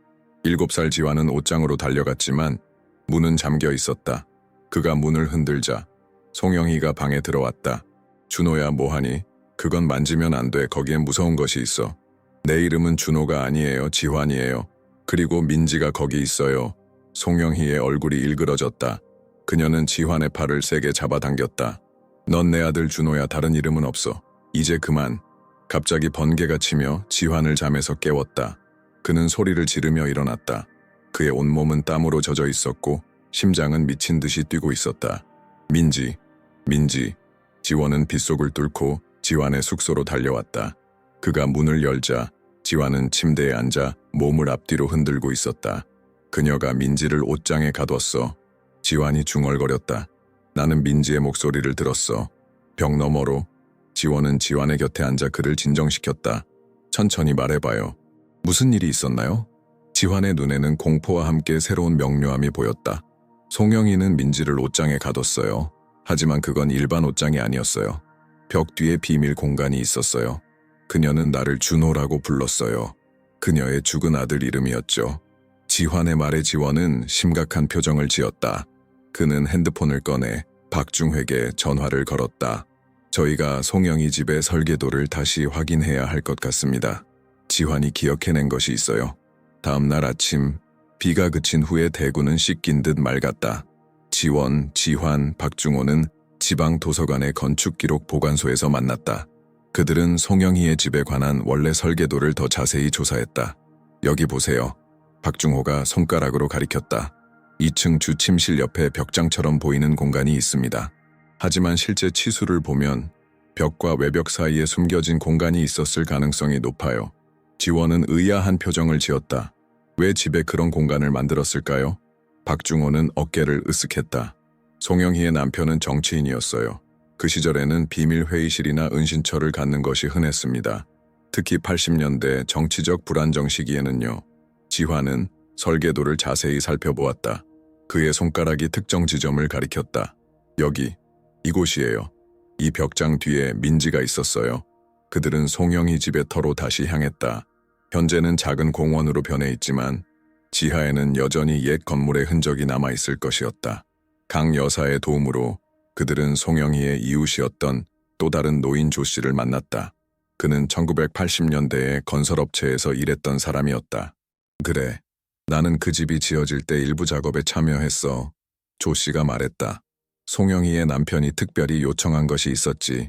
7살 지환은 옷장으로 달려갔지만 문은 잠겨 있었다. 그가 문을 흔들자 송영희가 방에 들어왔다. 준호야, 뭐하니? 그건 만지면 안 돼. 거기엔 무서운 것이 있어. 내 이름은 준호가 아니에요. 지환이에요. 그리고 민지가 거기 있어요. 송영희의 얼굴이 일그러졌다. 그녀는 지환의 팔을 세게 잡아당겼다. 넌 내 아들 준호야. 다른 이름은 없어. 이제 그만. 갑자기 번개가 치며 지환을 잠에서 깨웠다. 그는 소리를 지르며 일어났다. 그의 온몸은 땀으로 젖어 있었고 심장은 미친 듯이 뛰고 있었다. 민지. 지원은 빗속을 뚫고 지환의 숙소로 달려왔다. 그가 문을 열자 지환은 침대에 앉아 몸을 앞뒤로 흔들고 있었다. 그녀가 민지를 옷장에 가뒀어. 지환이 중얼거렸다. 나는 민지의 목소리를 들었어. 벽 너머로. 지원은 지환의 곁에 앉아 그를 진정시켰다. 천천히 말해봐요. 무슨 일이 있었나요? 지환의 눈에는 공포와 함께 새로운 명료함이 보였다. 송영희는 민지를 옷장에 가뒀어요. 하지만 그건 일반 옷장이 아니었어요. 벽 뒤에 비밀 공간이 있었어요. 그녀는 나를 준호라고 불렀어요. 그녀의 죽은 아들 이름이었죠. 지환의 말에 지원은 심각한 표정을 지었다. 그는 핸드폰을 꺼내 박중회에게 전화를 걸었다. 저희가 송영희 집의 설계도를 다시 확인해야 할 것 같습니다. 지환이 기억해낸 것이 있어요. 다음 날 아침 비가 그친 후에 대구는 씻긴 듯 맑았다. 지원, 지환, 박중호는 지방 도서관의 건축기록 보관소에서 만났다. 그들은 송영희의 집에 관한 원래 설계도를 더 자세히 조사했다. 여기 보세요. 박중호가 손가락으로 가리켰다. 2층 주침실 옆에 벽장처럼 보이는 공간이 있습니다. 하지만 실제 치수를 보면 벽과 외벽 사이에 숨겨진 공간이 있었을 가능성이 높아요. 지원은 의아한 표정을 지었다. 왜 집에 그런 공간을 만들었을까요? 박중호는 어깨를 으쓱했다. 송영희의 남편은 정치인이었어요. 그 시절에는 비밀 회의실이나 은신처를 갖는 것이 흔했습니다. 특히 80년대 정치적 불안정 시기에는요. 지환은 설계도를 자세히 살펴보았다. 그의 손가락이 특정 지점을 가리켰다. 여기, 이곳이에요. 이 벽장 뒤에 민지가 있었어요. 그들은 송영희 집의 터로 다시 향했다. 현재는 작은 공원으로 변해 있지만 지하에는 여전히 옛 건물의 흔적이 남아있을 것이었다. 강 여사의 도움으로 그들은 송영희의 이웃이었던 또 다른 노인 조 씨를 만났다. 그는 1980년대에 건설업체에서 일했던 사람이었다. 그래, 나는 그 집이 지어질 때 일부 작업에 참여했어. 조 씨가 말했다. 송영희의 남편이 특별히 요청한 것이 있었지.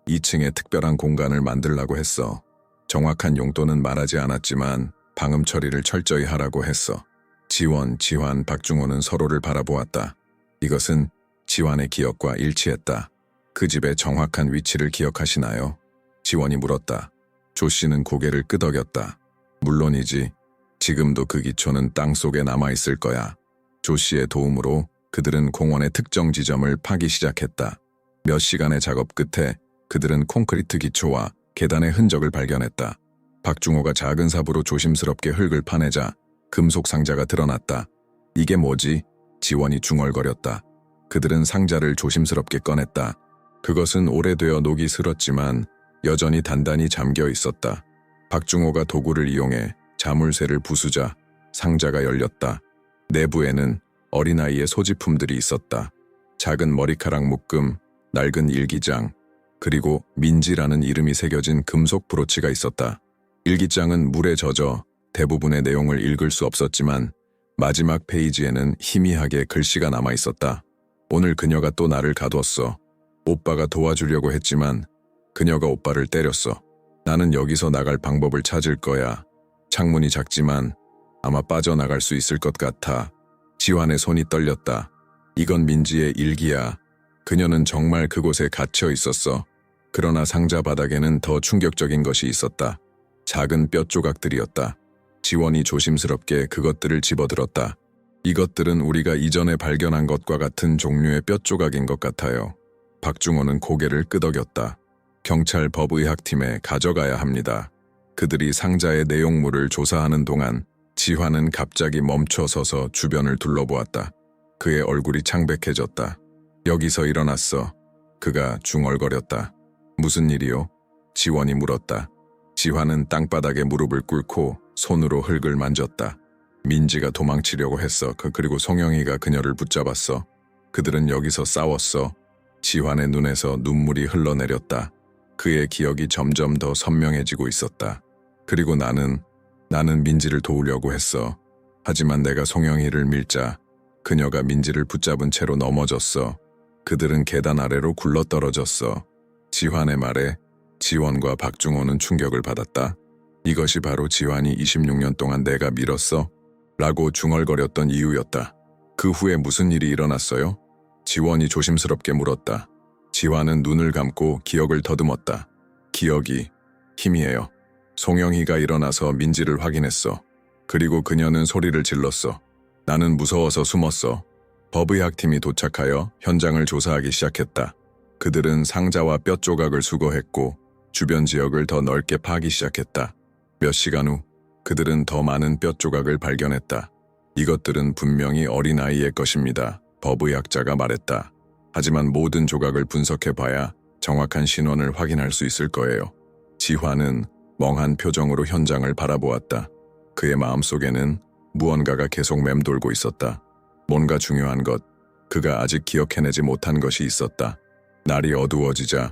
2층에 특별한 공간을 만들라고 했어. 정확한 용도는 말하지 않았지만 방음 처리를 철저히 하라고 했어. 지원, 지환, 박중호는 서로를 바라보았다. 이것은 지환의 기억과 일치했다. 그 집의 정확한 위치를 기억하시나요? 지원이 물었다. 조 씨는 고개를 끄덕였다. 물론이지. 지금도 그 기초는 땅속에 남아있을 거야. 조 씨의 도움으로 그들은 공원의 특정 지점을 파기 시작했다. 몇 시간의 작업 끝에 그들은 콘크리트 기초와 계단의 흔적을 발견했다. 박중호가 작은 삽으로 조심스럽게 흙을 파내자 금속 상자가 드러났다. 이게 뭐지? 지원이 중얼거렸다. 그들은 상자를 조심스럽게 꺼냈다. 그것은 오래되어 녹이 슬었지만 여전히 단단히 잠겨 있었다. 박중호가 도구를 이용해 자물쇠를 부수자 상자가 열렸다. 내부에는 어린아이의 소지품들이 있었다. 작은 머리카락 묶음, 낡은 일기장, 그리고 민지라는 이름이 새겨진 금속 브로치가 있었다. 일기장은 물에 젖어 대부분의 내용을 읽을 수 없었지만 마지막 페이지에는 희미하게 글씨가 남아 있었다. 오늘 그녀가 또 나를 가두었어. 오빠가 도와주려고 했지만 그녀가 오빠를 때렸어. 나는 여기서 나갈 방법을 찾을 거야. 창문이 작지만 아마 빠져나갈 수 있을 것 같아. 지환의 손이 떨렸다. 이건 민지의 일기야. 그녀는 정말 그곳에 갇혀 있었어. 그러나 상자 바닥에는 더 충격적인 것이 있었다. 작은 뼈 조각들이었다. 지원이 조심스럽게 그것들을 집어들었다. 이것들은 우리가 이전에 발견한 것과 같은 종류의 뼈 조각인 것 같아요. 박중호는 고개를 끄덕였다. 경찰 법의학팀에 가져가야 합니다. 그들이 상자의 내용물을 조사하는 동안 지환은 갑자기 멈춰서서 주변을 둘러보았다. 그의 얼굴이 창백해졌다. 여기서 일어났어. 그가 중얼거렸다. 무슨 일이요? 지원이 물었다. 지환은 땅바닥에 무릎을 꿇고 손으로 흙을 만졌다. 민지가 도망치려고 했어. 그리고 송영희가 그녀를 붙잡았어. 그들은 여기서 싸웠어. 지환의 눈에서 눈물이 흘러내렸다. 그의 기억이 점점 더 선명해지고 있었다. 그리고 나는 민지를 도우려고 했어. 하지만 내가 송영희를 밀자 그녀가 민지를 붙잡은 채로 넘어졌어. 그들은 계단 아래로 굴러떨어졌어. 지환의 말에 지원과 박중호는 충격을 받았다. 이것이 바로 지환이 26년 동안 내가 밀었어? 라고 중얼거렸던 이유였다. 그 후에 무슨 일이 일어났어요? 지원이 조심스럽게 물었다. 지환은 눈을 감고 기억을 더듬었다. 기억이 힘이에요. 송영희가 일어나서 민지를 확인했어. 그리고 그녀는 소리를 질렀어. 나는 무서워서 숨었어. 법의학팀이 도착하여 현장을 조사하기 시작했다. 그들은 상자와 뼈 조각을 수거했고 주변 지역을 더 넓게 파기 시작했다. 몇 시간 후 그들은 더 많은 뼈 조각을 발견했다. 이것들은 분명히 어린아이의 것입니다. 법의학자가 말했다. 하지만 모든 조각을 분석해봐야 정확한 신원을 확인할 수 있을 거예요. 지환은 멍한 표정으로 현장을 바라보았다. 그의 마음속에는 무언가가 계속 맴돌고 있었다. 뭔가 중요한 것, 그가 아직 기억해내지 못한 것이 있었다. 날이 어두워지자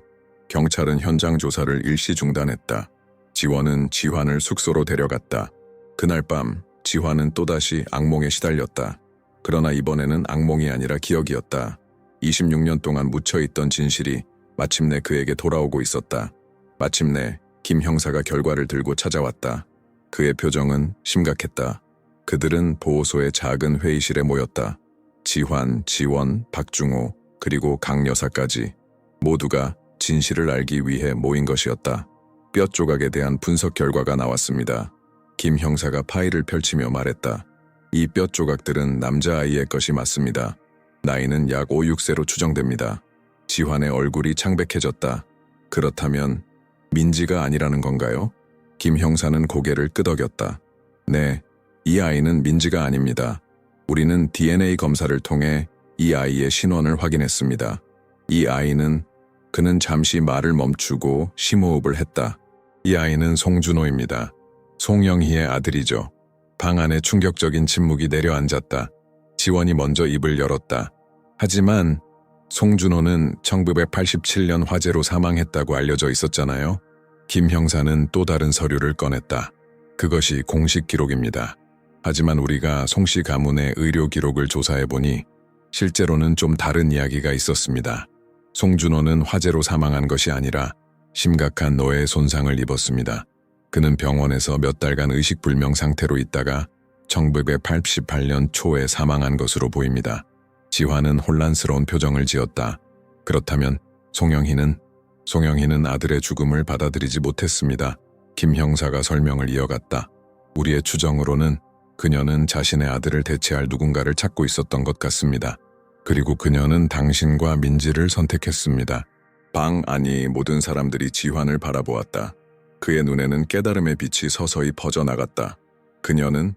경찰은 현장 조사를 일시 중단했다. 지원은 지환을 숙소로 데려갔다. 그날 밤 지환은 또다시 악몽에 시달렸다. 그러나 이번에는 악몽이 아니라 기억이었다. 26년 동안 묻혀있던 진실이 마침내 그에게 돌아오고 있었다. 마침내 김 형사가 결과를 들고 찾아왔다. 그의 표정은 심각했다. 그들은 보호소의 작은 회의실에 모였다. 지환, 지원, 박중호, 그리고 강 여사까지 모두가 진실을 알기 위해 모인 것이었다. 뼈 조각에 대한 분석 결과가 나왔습니다. 김 형사가 파일을 펼치며 말했다. 이 뼈 조각들은 남자아이의 것이 맞습니다. 나이는 약 5, 6세로 추정됩니다. 지환의 얼굴이 창백해졌다. 그렇다면 민지가 아니라는 건가요? 김 형사는 고개를 끄덕였다. 네, 이 아이는 민지가 아닙니다. 우리는 DNA 검사를 통해 이 아이의 신원을 확인했습니다. 이 아이는 그는 잠시 말을 멈추고 심호흡을 했다. 이 아이는 송준호입니다. 송영희의 아들이죠. 방 안에 충격적인 침묵이 내려앉았다. 지원이 먼저 입을 열었다. 하지만 송준호는 1987년 화재로 사망했다고 알려져 있었잖아요. 김 형사는 또 다른 서류를 꺼냈다. 그것이 공식 기록입니다. 하지만 우리가 송 씨 가문의 의료 기록을 조사해보니 실제로는 좀 다른 이야기가 있었습니다. 송준호는 화재로 사망한 것이 아니라 심각한 뇌에 손상을 입었습니다. 그는 병원에서 몇 달간 의식불명 상태로 있다가 1988년 초에 사망한 것으로 보입니다. 지환은 혼란스러운 표정을 지었다. 그렇다면 송영희는 아들의 죽음을 받아들이지 못했습니다. 김 형사가 설명을 이어갔다. 우리의 추정으로는 그녀는 자신의 아들을 대체할 누군가를 찾고 있었던 것 같습니다. 그리고 그녀는 당신과 민지를 선택했습니다. 방 안이 모든 사람들이 지환을 바라보았다. 그의 눈에는 깨달음의 빛이 서서히 퍼져나갔다. 그녀는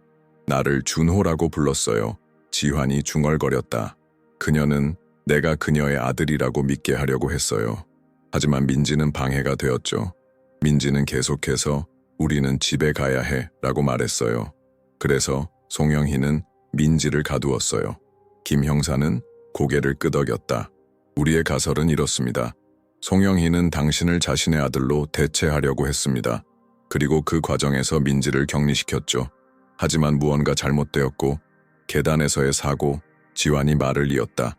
나를 준호라고 불렀어요. 지환이 중얼거렸다. 그녀는 내가 그녀의 아들이라고 믿게 하려고 했어요. 하지만 민지는 방해가 되었죠. 민지는 계속해서 우리는 집에 가야 해 라고 말했어요. 그래서 송영희는 민지를 가두었어요. 김 형사는 고개를 끄덕였다. 우리의 가설은 이렇습니다. 송영희는 당신을 자신의 아들로 대체하려고 했습니다. 그리고 그 과정에서 민지를 격리시켰죠. 하지만 무언가 잘못되었고 계단에서의 사고, 지환이 말을 이었다.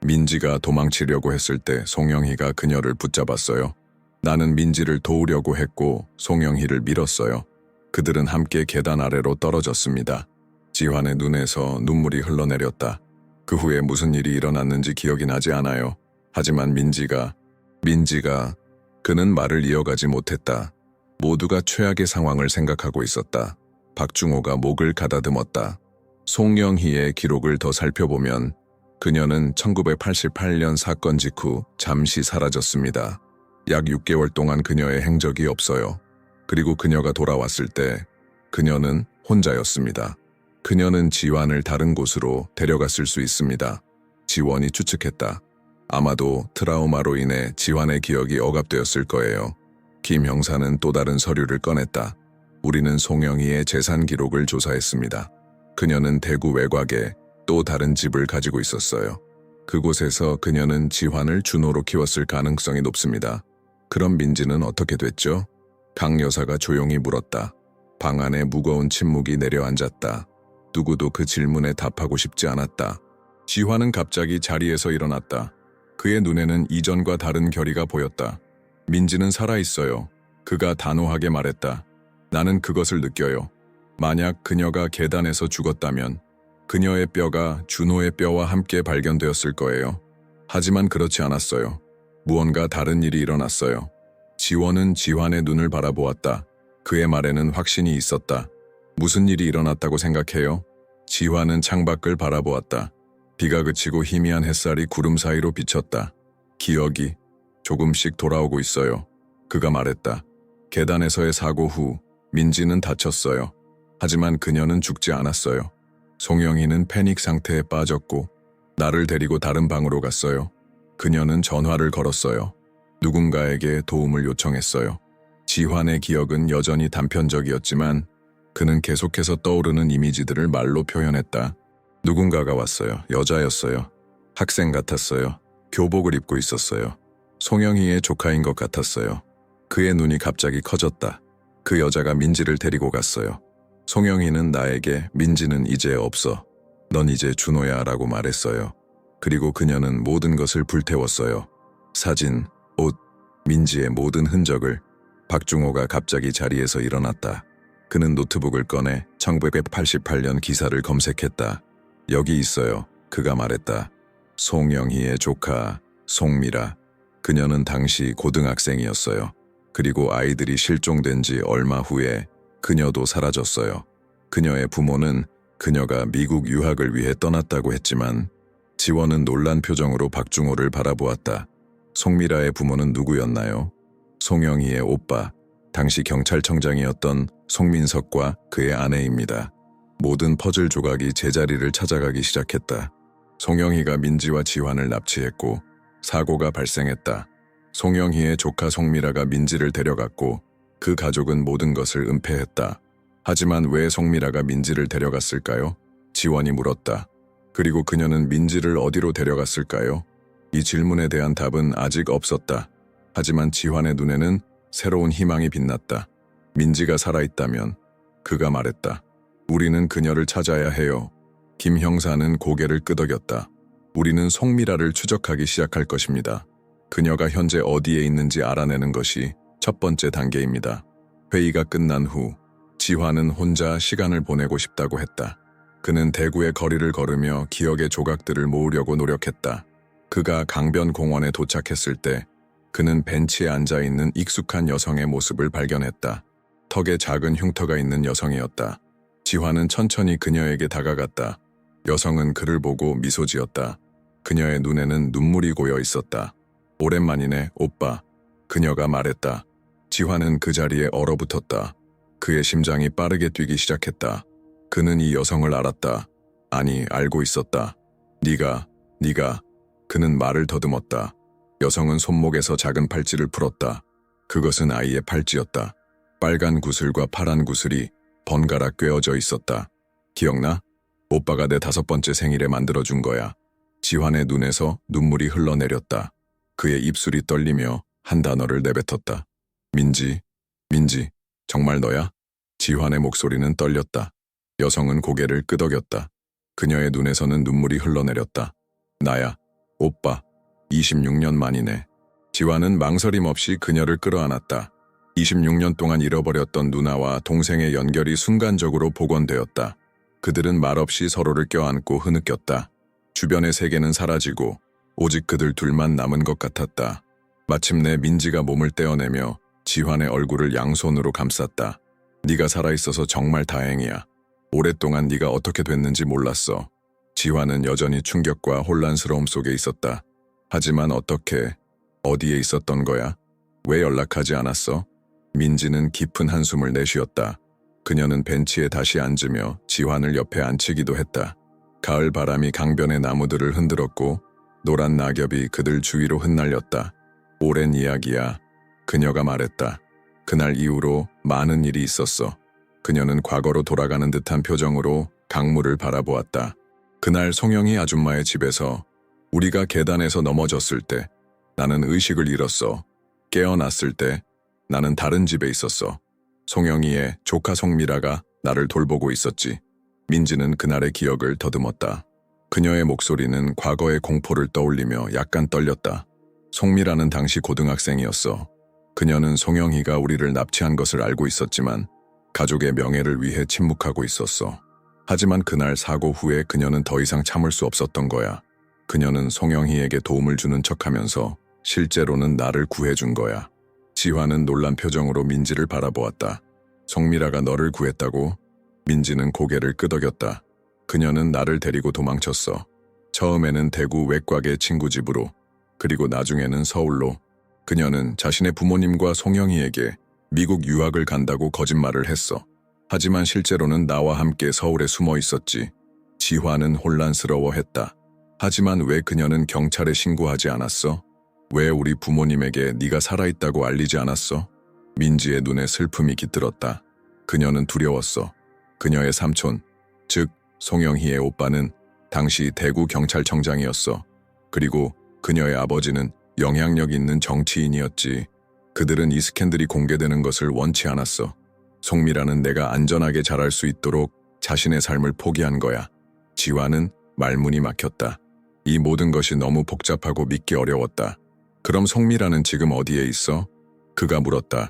민지가 도망치려고 했을 때 송영희가 그녀를 붙잡았어요. 나는 민지를 도우려고 했고 송영희를 밀었어요. 그들은 함께 계단 아래로 떨어졌습니다. 지환의 눈에서 눈물이 흘러내렸다. 그 후에 무슨 일이 일어났는지 기억이 나지 않아요. 하지만 민지가 그는 말을 이어가지 못했다. 모두가 최악의 상황을 생각하고 있었다. 박중호가 목을 가다듬었다. 송영희의 기록을 더 살펴보면 그녀는 1988년 사건 직후 잠시 사라졌습니다. 약 6개월 동안 그녀의 행적이 없어요. 그리고 그녀가 돌아왔을 때 그녀는 혼자였습니다. 그녀는 지환을 다른 곳으로 데려갔을 수 있습니다. 지원이 추측했다. 아마도 트라우마로 인해 지환의 기억이 억압되었을 거예요. 김 형사는 또 다른 서류를 꺼냈다. 우리는 송영희의 재산 기록을 조사했습니다. 그녀는 대구 외곽에 또 다른 집을 가지고 있었어요. 그곳에서 그녀는 지환을 준호로 키웠을 가능성이 높습니다. 그럼 민지는 어떻게 됐죠? 강 여사가 조용히 물었다. 방 안에 무거운 침묵이 내려앉았다. 누구도 그 질문에 답하고 싶지 않았다. 지환은 갑자기 자리에서 일어났다. 그의 눈에는 이전과 다른 결의가 보였다. 민지는 살아있어요. 그가 단호하게 말했다. 나는 그것을 느껴요. 만약 그녀가 계단에서 죽었다면 그녀의 뼈가 준호의 뼈와 함께 발견되었을 거예요. 하지만 그렇지 않았어요. 무언가 다른 일이 일어났어요. 지원은 지환의 눈을 바라보았다. 그의 말에는 확신이 있었다. 무슨 일이 일어났다고 생각해요? 지환은 창밖을 바라보았다. 비가 그치고 희미한 햇살이 구름 사이로 비쳤다. 기억이 조금씩 돌아오고 있어요. 그가 말했다. 계단에서의 사고 후 민지는 다쳤어요. 하지만 그녀는 죽지 않았어요. 송영희는 패닉 상태에 빠졌고 나를 데리고 다른 방으로 갔어요. 그녀는 전화를 걸었어요. 누군가에게 도움을 요청했어요. 지환의 기억은 여전히 단편적이었지만 그는 계속해서 떠오르는 이미지들을 말로 표현했다. 누군가가 왔어요. 여자였어요. 학생 같았어요. 교복을 입고 있었어요. 송영희의 조카인 것 같았어요. 그의 눈이 갑자기 커졌다. 그 여자가 민지를 데리고 갔어요. 송영희는 나에게 민지는 이제 없어. 넌 이제 준호야 라고 말했어요. 그리고 그녀는 모든 것을 불태웠어요. 사진, 옷, 민지의 모든 흔적을. 박중호가 갑자기 자리에서 일어났다. 그는 노트북을 꺼내 1988년 기사를 검색했다. 여기 있어요. 그가 말했다. 송영희의 조카, 송미라. 그녀는 당시 고등학생이었어요. 그리고 아이들이 실종된 지 얼마 후에 그녀도 사라졌어요. 그녀의 부모는 그녀가 미국 유학을 위해 떠났다고 했지만 지원은 놀란 표정으로 박중호를 바라보았다. 송미라의 부모는 누구였나요? 송영희의 오빠, 당시 경찰청장이었던 송민석과 그의 아내입니다. 모든 퍼즐 조각이 제자리를 찾아가기 시작했다. 송영희가 민지와 지환을 납치했고 사고가 발생했다. 송영희의 조카 송미라가 민지를 데려갔고 그 가족은 모든 것을 은폐했다. 하지만 왜 송미라가 민지를 데려갔을까요? 지원이 물었다. 그리고 그녀는 민지를 어디로 데려갔을까요? 이 질문에 대한 답은 아직 없었다. 하지만 지환의 눈에는 새로운 희망이 빛났다. 민지가 살아있다면 그가 말했다. 우리는 그녀를 찾아야 해요. 김 형사는 고개를 끄덕였다. 우리는 송미라를 추적하기 시작할 것입니다. 그녀가 현재 어디에 있는지 알아내는 것이 첫 번째 단계입니다. 회의가 끝난 후 지환은 혼자 시간을 보내고 싶다고 했다. 그는 대구의 거리를 걸으며 기억의 조각들을 모으려고 노력했다. 그가 강변공원에 도착했을 때 그는 벤치에 앉아있는 익숙한 여성의 모습을 발견했다. 턱에 작은 흉터가 있는 여성이었다. 지환은 천천히 그녀에게 다가갔다. 여성은 그를 보고 미소 지었다. 그녀의 눈에는 눈물이 고여 있었다. 오랜만이네, 오빠. 그녀가 말했다. 지환은 그 자리에 얼어붙었다. 그의 심장이 빠르게 뛰기 시작했다. 그는 이 여성을 알았다. 아니, 알고 있었다. 네가. 그는 말을 더듬었다. 여성은 손목에서 작은 팔찌를 풀었다. 그것은 아이의 팔찌였다. 빨간 구슬과 파란 구슬이 번갈아 꿰어져 있었다. 기억나? 오빠가 내 5번째 생일에 만들어준 거야. 지환의 눈에서 눈물이 흘러내렸다. 그의 입술이 떨리며 한 단어를 내뱉었다. 민지, 정말 너야? 지환의 목소리는 떨렸다. 여성은 고개를 끄덕였다. 그녀의 눈에서는 눈물이 흘러내렸다. 나야. 오빠, 26년 만이네. 지환은 망설임 없이 그녀를 끌어안았다. 26년 동안 잃어버렸던 누나와 동생의 연결이 순간적으로 복원되었다. 그들은 말없이 서로를 껴안고 흐느꼈다. 주변의 세계는 사라지고 오직 그들 둘만 남은 것 같았다. 마침내 민지가 몸을 떼어내며 지환의 얼굴을 양손으로 감쌌다. 네가 살아있어서 정말 다행이야. 오랫동안 네가 어떻게 됐는지 몰랐어. 지환은 여전히 충격과 혼란스러움 속에 있었다. 하지만 어떻게, 어디에 있었던 거야? 왜 연락하지 않았어? 민지는 깊은 한숨을 내쉬었다. 그녀는 벤치에 다시 앉으며 지환을 옆에 앉히기도 했다. 가을 바람이 강변의 나무들을 흔들었고 노란 낙엽이 그들 주위로 흩날렸다. 오랜 이야기야. 그녀가 말했다. 그날 이후로 많은 일이 있었어. 그녀는 과거로 돌아가는 듯한 표정으로 강물을 바라보았다. 그날 송영희 아줌마의 집에서 우리가 계단에서 넘어졌을 때 나는 의식을 잃었어. 깨어났을 때 나는 다른 집에 있었어. 송영희의 조카 송미라가 나를 돌보고 있었지. 민지는 그날의 기억을 더듬었다. 그녀의 목소리는 과거의 공포를 떠올리며 약간 떨렸다. 송미라는 당시 고등학생이었어. 그녀는 송영희가 우리를 납치한 것을 알고 있었지만 가족의 명예를 위해 침묵하고 있었어. 하지만 그날 사고 후에 그녀는 더 이상 참을 수 없었던 거야. 그녀는 송영희에게 도움을 주는 척하면서 실제로는 나를 구해준 거야. 지환은 놀란 표정으로 민지를 바라보았다. 송미라가 너를 구했다고? 민지는 고개를 끄덕였다. 그녀는 나를 데리고 도망쳤어. 처음에는 대구 외곽의 친구 집으로, 그리고 나중에는 서울로. 그녀는 자신의 부모님과 송영희에게 미국 유학을 간다고 거짓말을 했어. 하지만 실제로는 나와 함께 서울에 숨어 있었지. 지환은 혼란스러워했다. 하지만 왜 그녀는 경찰에 신고하지 않았어? 왜 우리 부모님에게 네가 살아있다고 알리지 않았어? 민지의 눈에 슬픔이 깃들었다. 그녀는 두려웠어. 그녀의 삼촌, 즉 송영희의 오빠는 당시 대구 경찰청장이었어. 그리고 그녀의 아버지는 영향력 있는 정치인이었지. 그들은 이 스캔들이 공개되는 것을 원치 않았어. 송미라는 내가 안전하게 자랄 수 있도록 자신의 삶을 포기한 거야. 지환은 말문이 막혔다. 이 모든 것이 너무 복잡하고 믿기 어려웠다. 그럼 송미라는 지금 어디에 있어? 그가 물었다.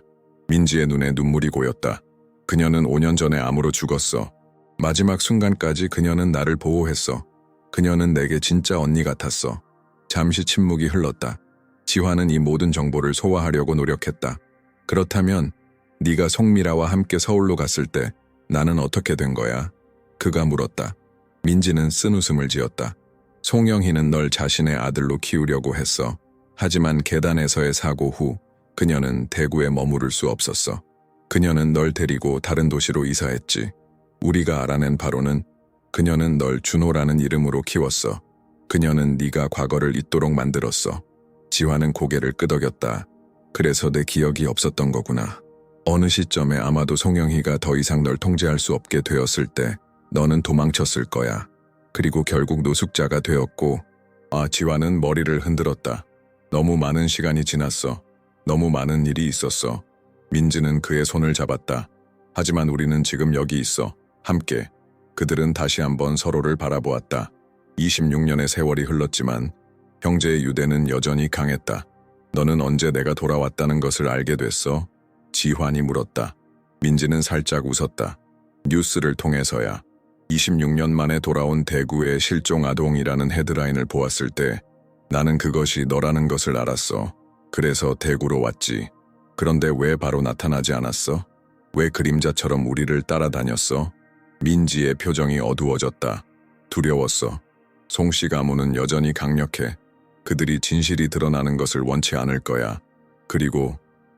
민지의 눈에 눈물이 고였다. 그녀는 5년 전에 암으로 죽었어. 마지막 순간까지 그녀는 나를 보호했어. 그녀는 내게 진짜 언니 같았어. 잠시 침묵이 흘렀다. 지환은 이 모든 정보를 소화하려고 노력했다. 그렇다면 네가 송미라와 함께 서울로 갔을 때 나는 어떻게 된 거야? 그가 물었다. 민지는 쓴웃음을 지었다. 송영희는 널 자신의 아들로 키우려고 했어. 하지만 계단에서의 사고 후 그녀는 대구에 머무를 수 없었어. 그녀는 널 데리고 다른 도시로 이사했지. 우리가 알아낸 바로는 그녀는 널 준호라는 이름으로 키웠어. 그녀는 네가 과거를 잊도록 만들었어. 지환은 고개를 끄덕였다. 그래서 내 기억이 없었던 거구나. 어느 시점에 아마도 송영희가 더 이상 널 통제할 수 없게 되었을 때 너는 도망쳤을 거야. 그리고 결국 노숙자가 되었고, 지환은 머리를 흔들었다. 너무 많은 시간이 지났어. 너무 많은 일이 있었어. 민지는 그의 손을 잡았다. 하지만 우리는 지금 여기 있어. 함께. 그들은 다시 한번 서로를 바라보았다. 26년의 세월이 흘렀지만 형제의 유대는 여전히 강했다. 너는 언제 내가 돌아왔다는 것을 알게 됐어? 지환이 물었다. 민지는 살짝 웃었다. 뉴스를 통해서야. 26년 만에 돌아온 대구의 실종 아동이라는 헤드라인을 보았을 때 나는 그것이 너라는 것을 알았어. 그래서 대구로 왔지. 그런데 왜 바로 나타나지 않았어? 왜 그림자처럼 우리를 따라다녔어? 민지의 표정이 어두워졌다. 두려웠어. 송씨 가문은 여전히 강력해. 그들이 진실이 드러나는 것을 원치 않을 거야. 그리고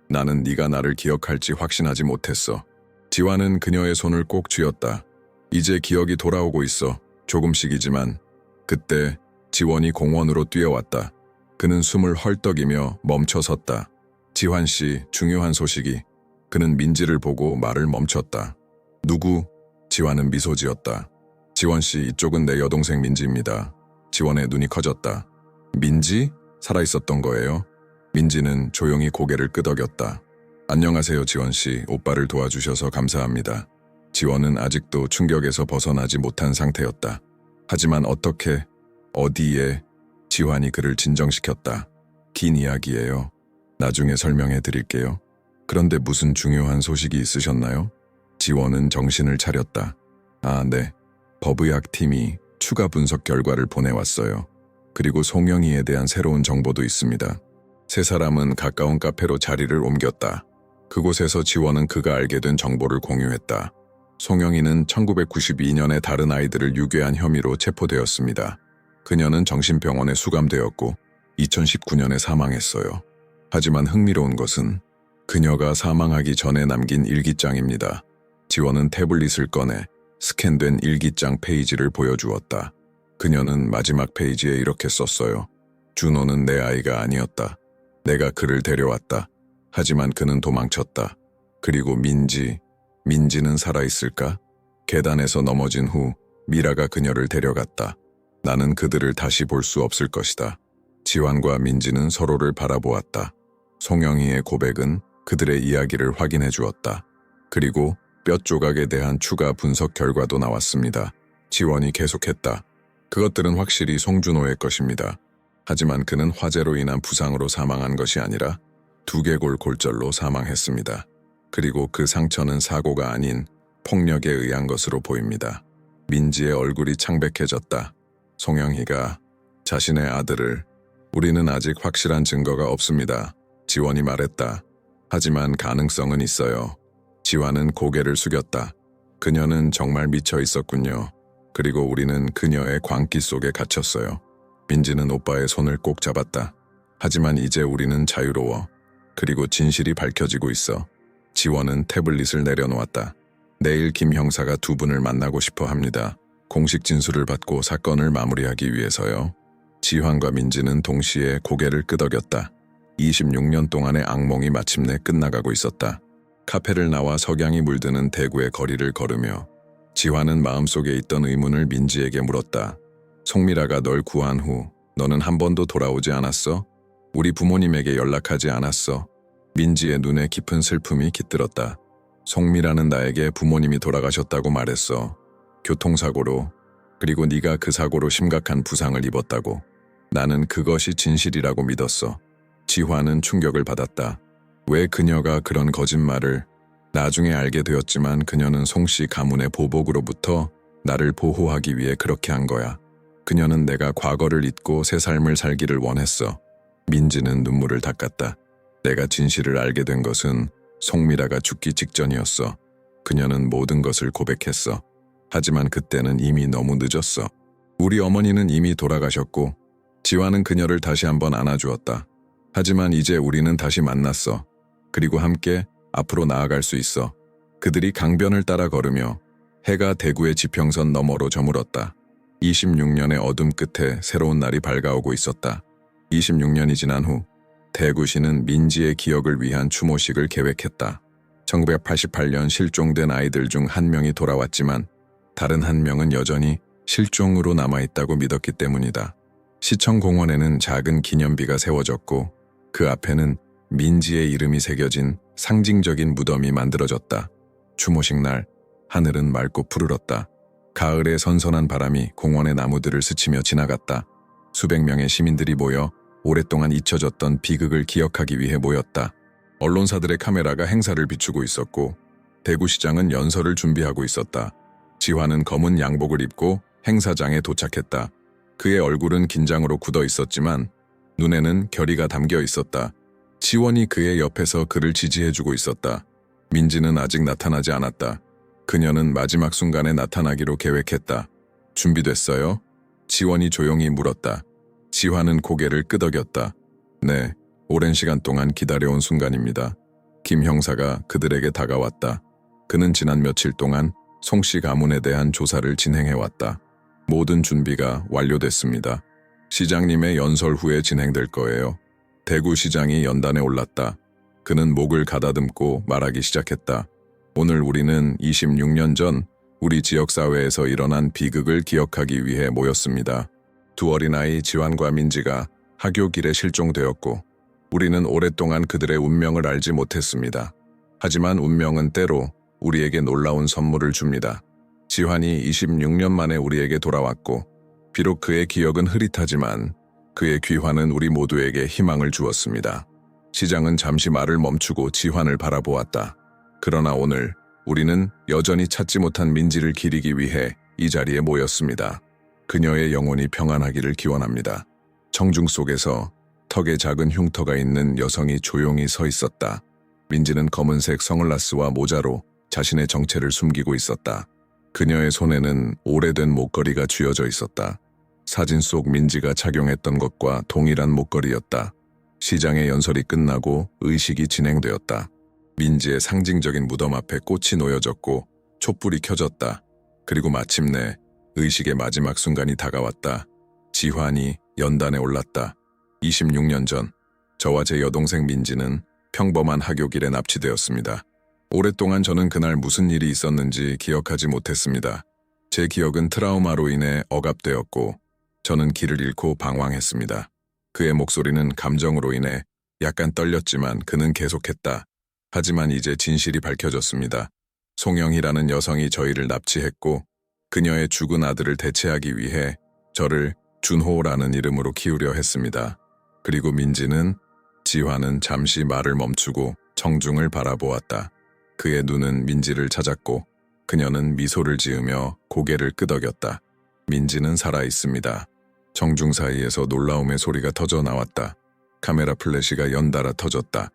나는 네가 나를 기억할지 확신하지 못했어. 지환은 그녀의 손을 꼭 쥐었다. 이제 기억이 돌아오고 있어. 조금씩이지만. 그때 지원이 공원으로 뛰어왔다. 그는 숨을 헐떡이며 멈춰섰다. 지환 씨, 중요한 소식이. 그는 민지를 보고 말을 멈췄다. 누구? 지환은 미소 지었다. 지원 씨, 이쪽은 내 여동생 민지입니다. 지원의 눈이 커졌다. 민지? 살아있었던 거예요? 민지는 조용히 고개를 끄덕였다. 안녕하세요, 지원 씨. 오빠를 도와주셔서 감사합니다. 지원은 아직도 충격에서 벗어나지 못한 상태였다. 하지만 어떻게, 어디에, 지환이 그를 진정시켰다. 긴 이야기예요. 나중에 설명해 드릴게요. 그런데 무슨 중요한 소식이 있으셨나요? 지원은 정신을 차렸다. 아, 네. 법의학팀이 추가 분석 결과를 보내왔어요. 그리고 송영희에 대한 새로운 정보도 있습니다. 세 사람은 가까운 카페로 자리를 옮겼다. 그곳에서 지원은 그가 알게 된 정보를 공유했다. 송영희는 1992년에 다른 아이들을 유괴한 혐의로 체포되었습니다. 그녀는 정신병원에 수감되었고 2019년에 사망했어요. 하지만 흥미로운 것은 그녀가 사망하기 전에 남긴 일기장입니다. 지원은 태블릿을 꺼내 스캔된 일기장 페이지를 보여주었다. 그녀는 마지막 페이지에 이렇게 썼어요. 준호는 내 아이가 아니었다. 내가 그를 데려왔다. 하지만 그는 도망쳤다. 그리고 민지는 살아있을까? 계단에서 넘어진 후 미라가 그녀를 데려갔다. 나는 그들을 다시 볼 수 없을 것이다. 지환과 민지는 서로를 바라보았다. 송영희의 고백은 그들의 이야기를 확인해 주었다. 그리고 뼈 조각에 대한 추가 분석 결과도 나왔습니다. 지원이 계속했다. 그것들은 확실히 송준호의 것입니다. 하지만 그는 화재로 인한 부상으로 사망한 것이 아니라 두개골 골절로 사망했습니다. 그리고 그 상처는 사고가 아닌 폭력에 의한 것으로 보입니다. 민지의 얼굴이 창백해졌다. 송영희가 자신의 아들을 우리는 아직 확실한 증거가 없습니다. 지원이 말했다. 하지만 가능성은 있어요. 지환은 고개를 숙였다. 그녀는 정말 미쳐 있었군요. 그리고 우리는 그녀의 광기 속에 갇혔어요. 민지는 오빠의 손을 꼭 잡았다. 하지만 이제 우리는 자유로워. 그리고 진실이 밝혀지고 있어. 지원은 태블릿을 내려놓았다. 내일 김 형사가 두 분을 만나고 싶어 합니다. 공식 진술을 받고 사건을 마무리하기 위해서요. 지환과 민지는 동시에 고개를 끄덕였다. 26년 동안의 악몽이 마침내 끝나가고 있었다. 카페를 나와 석양이 물드는 대구의 거리를 걸으며 지환은 마음속에 있던 의문을 민지에게 물었다. 송미라가 널 구한 후 너는 한 번도 돌아오지 않았어? 우리 부모님에게 연락하지 않았어? 민지의 눈에 깊은 슬픔이 깃들었다. 송미라는 나에게 부모님이 돌아가셨다고 말했어. 교통사고로. 그리고 네가 그 사고로 심각한 부상을 입었다고. 나는 그것이 진실이라고 믿었어. 지환은 충격을 받았다. 왜 그녀가 그런 거짓말을. 나중에 알게 되었지만 그녀는 송씨 가문의 보복으로부터 나를 보호하기 위해 그렇게 한 거야. 그녀는 내가 과거를 잊고 새 삶을 살기를 원했어. 민지는 눈물을 닦았다. 내가 진실을 알게 된 것은 송미라가 죽기 직전이었어. 그녀는 모든 것을 고백했어. 하지만 그때는 이미 너무 늦었어. 우리 어머니는 이미 돌아가셨고 지환은 그녀를 다시 한번 안아주었다. 하지만 이제 우리는 다시 만났어. 그리고 함께 앞으로 나아갈 수 있어. 그들이 강변을 따라 걸으며 해가 대구의 지평선 너머로 저물었다. 26년의 어둠 끝에 새로운 날이 밝아오고 있었다. 26년이 지난 후 대구시는 민지의 기억을 위한 추모식을 계획했다. 1988년 실종된 아이들 중 한 명이 돌아왔지만 다른 한 명은 여전히 실종으로 남아있다고 믿었기 때문이다. 시청 공원에는 작은 기념비가 세워졌고 그 앞에는 민지의 이름이 새겨진 상징적인 무덤이 만들어졌다. 추모식 날 하늘은 맑고 푸르렀다. 가을의 선선한 바람이 공원의 나무들을 스치며 지나갔다. 수백 명의 시민들이 모여 오랫동안 잊혀졌던 비극을 기억하기 위해 모였다. 언론사들의 카메라가 행사를 비추고 있었고 대구시장은 연설을 준비하고 있었다. 지환은 검은 양복을 입고 행사장에 도착했다. 그의 얼굴은 긴장으로 굳어 있었지만 눈에는 결의가 담겨 있었다. 지원이 그의 옆에서 그를 지지해주고 있었다. 민지는 아직 나타나지 않았다. 그녀는 마지막 순간에 나타나기로 계획했다. 준비됐어요? 지원이 조용히 물었다. 지환은 고개를 끄덕였다. 네, 오랜 시간 동안 기다려온 순간입니다. 김 형사가 그들에게 다가왔다. 그는 지난 며칠 동안 송씨 가문에 대한 조사를 진행해왔다. 모든 준비가 완료됐습니다. 시장님의 연설 후에 진행될 거예요. 대구시장이 연단에 올랐다. 그는 목을 가다듬고 말하기 시작했다. 오늘 우리는 26년 전 우리 지역사회에서 일어난 비극을 기억하기 위해 모였습니다. 두 어린아이 지환과 민지가 하교 길에 실종되었고 우리는 오랫동안 그들의 운명을 알지 못했습니다. 하지만 운명은 때로 우리에게 놀라운 선물을 줍니다. 지환이 26년 만에 우리에게 돌아왔고 비록 그의 기억은 흐릿하지만 그의 귀환은 우리 모두에게 희망을 주었습니다. 시장은 잠시 말을 멈추고 지환을 바라보았다. 그러나 오늘 우리는 여전히 찾지 못한 민지를 기리기 위해 이 자리에 모였습니다. 그녀의 영혼이 평안하기를 기원합니다. 청중 속에서 턱에 작은 흉터가 있는 여성이 조용히 서 있었다. 민지는 검은색 선글라스와 모자로 자신의 정체를 숨기고 있었다. 그녀의 손에는 오래된 목걸이가 쥐어져 있었다. 사진 속 민지가 착용했던 것과 동일한 목걸이였다. 시장의 연설이 끝나고 의식이 진행되었다. 민지의 상징적인 무덤 앞에 꽃이 놓여졌고 촛불이 켜졌다. 그리고 마침내 의식의 마지막 순간이 다가왔다. 지환이 연단에 올랐다. 26년 전 저와 제 여동생 민지는 평범한 하교길에 납치되었습니다. 오랫동안 저는 그날 무슨 일이 있었는지 기억하지 못했습니다. 제 기억은 트라우마로 인해 억압되었고 저는 길을 잃고 방황했습니다. 그의 목소리는 감정으로 인해 약간 떨렸지만 그는 계속했다. 하지만 이제 진실이 밝혀졌습니다. 송영희라는 여성이 저희를 납치했고 그녀의 죽은 아들을 대체하기 위해 저를 준호라는 이름으로 키우려 했습니다. 그리고 민지는 지환은 잠시 말을 멈추고 청중을 바라보았다. 그의 눈은 민지를 찾았고 그녀는 미소를 지으며 고개를 끄덕였다. 민지는 살아있습니다. 청중 사이에서 놀라움의 소리가 터져 나왔다. 카메라 플래시가 연달아 터졌다.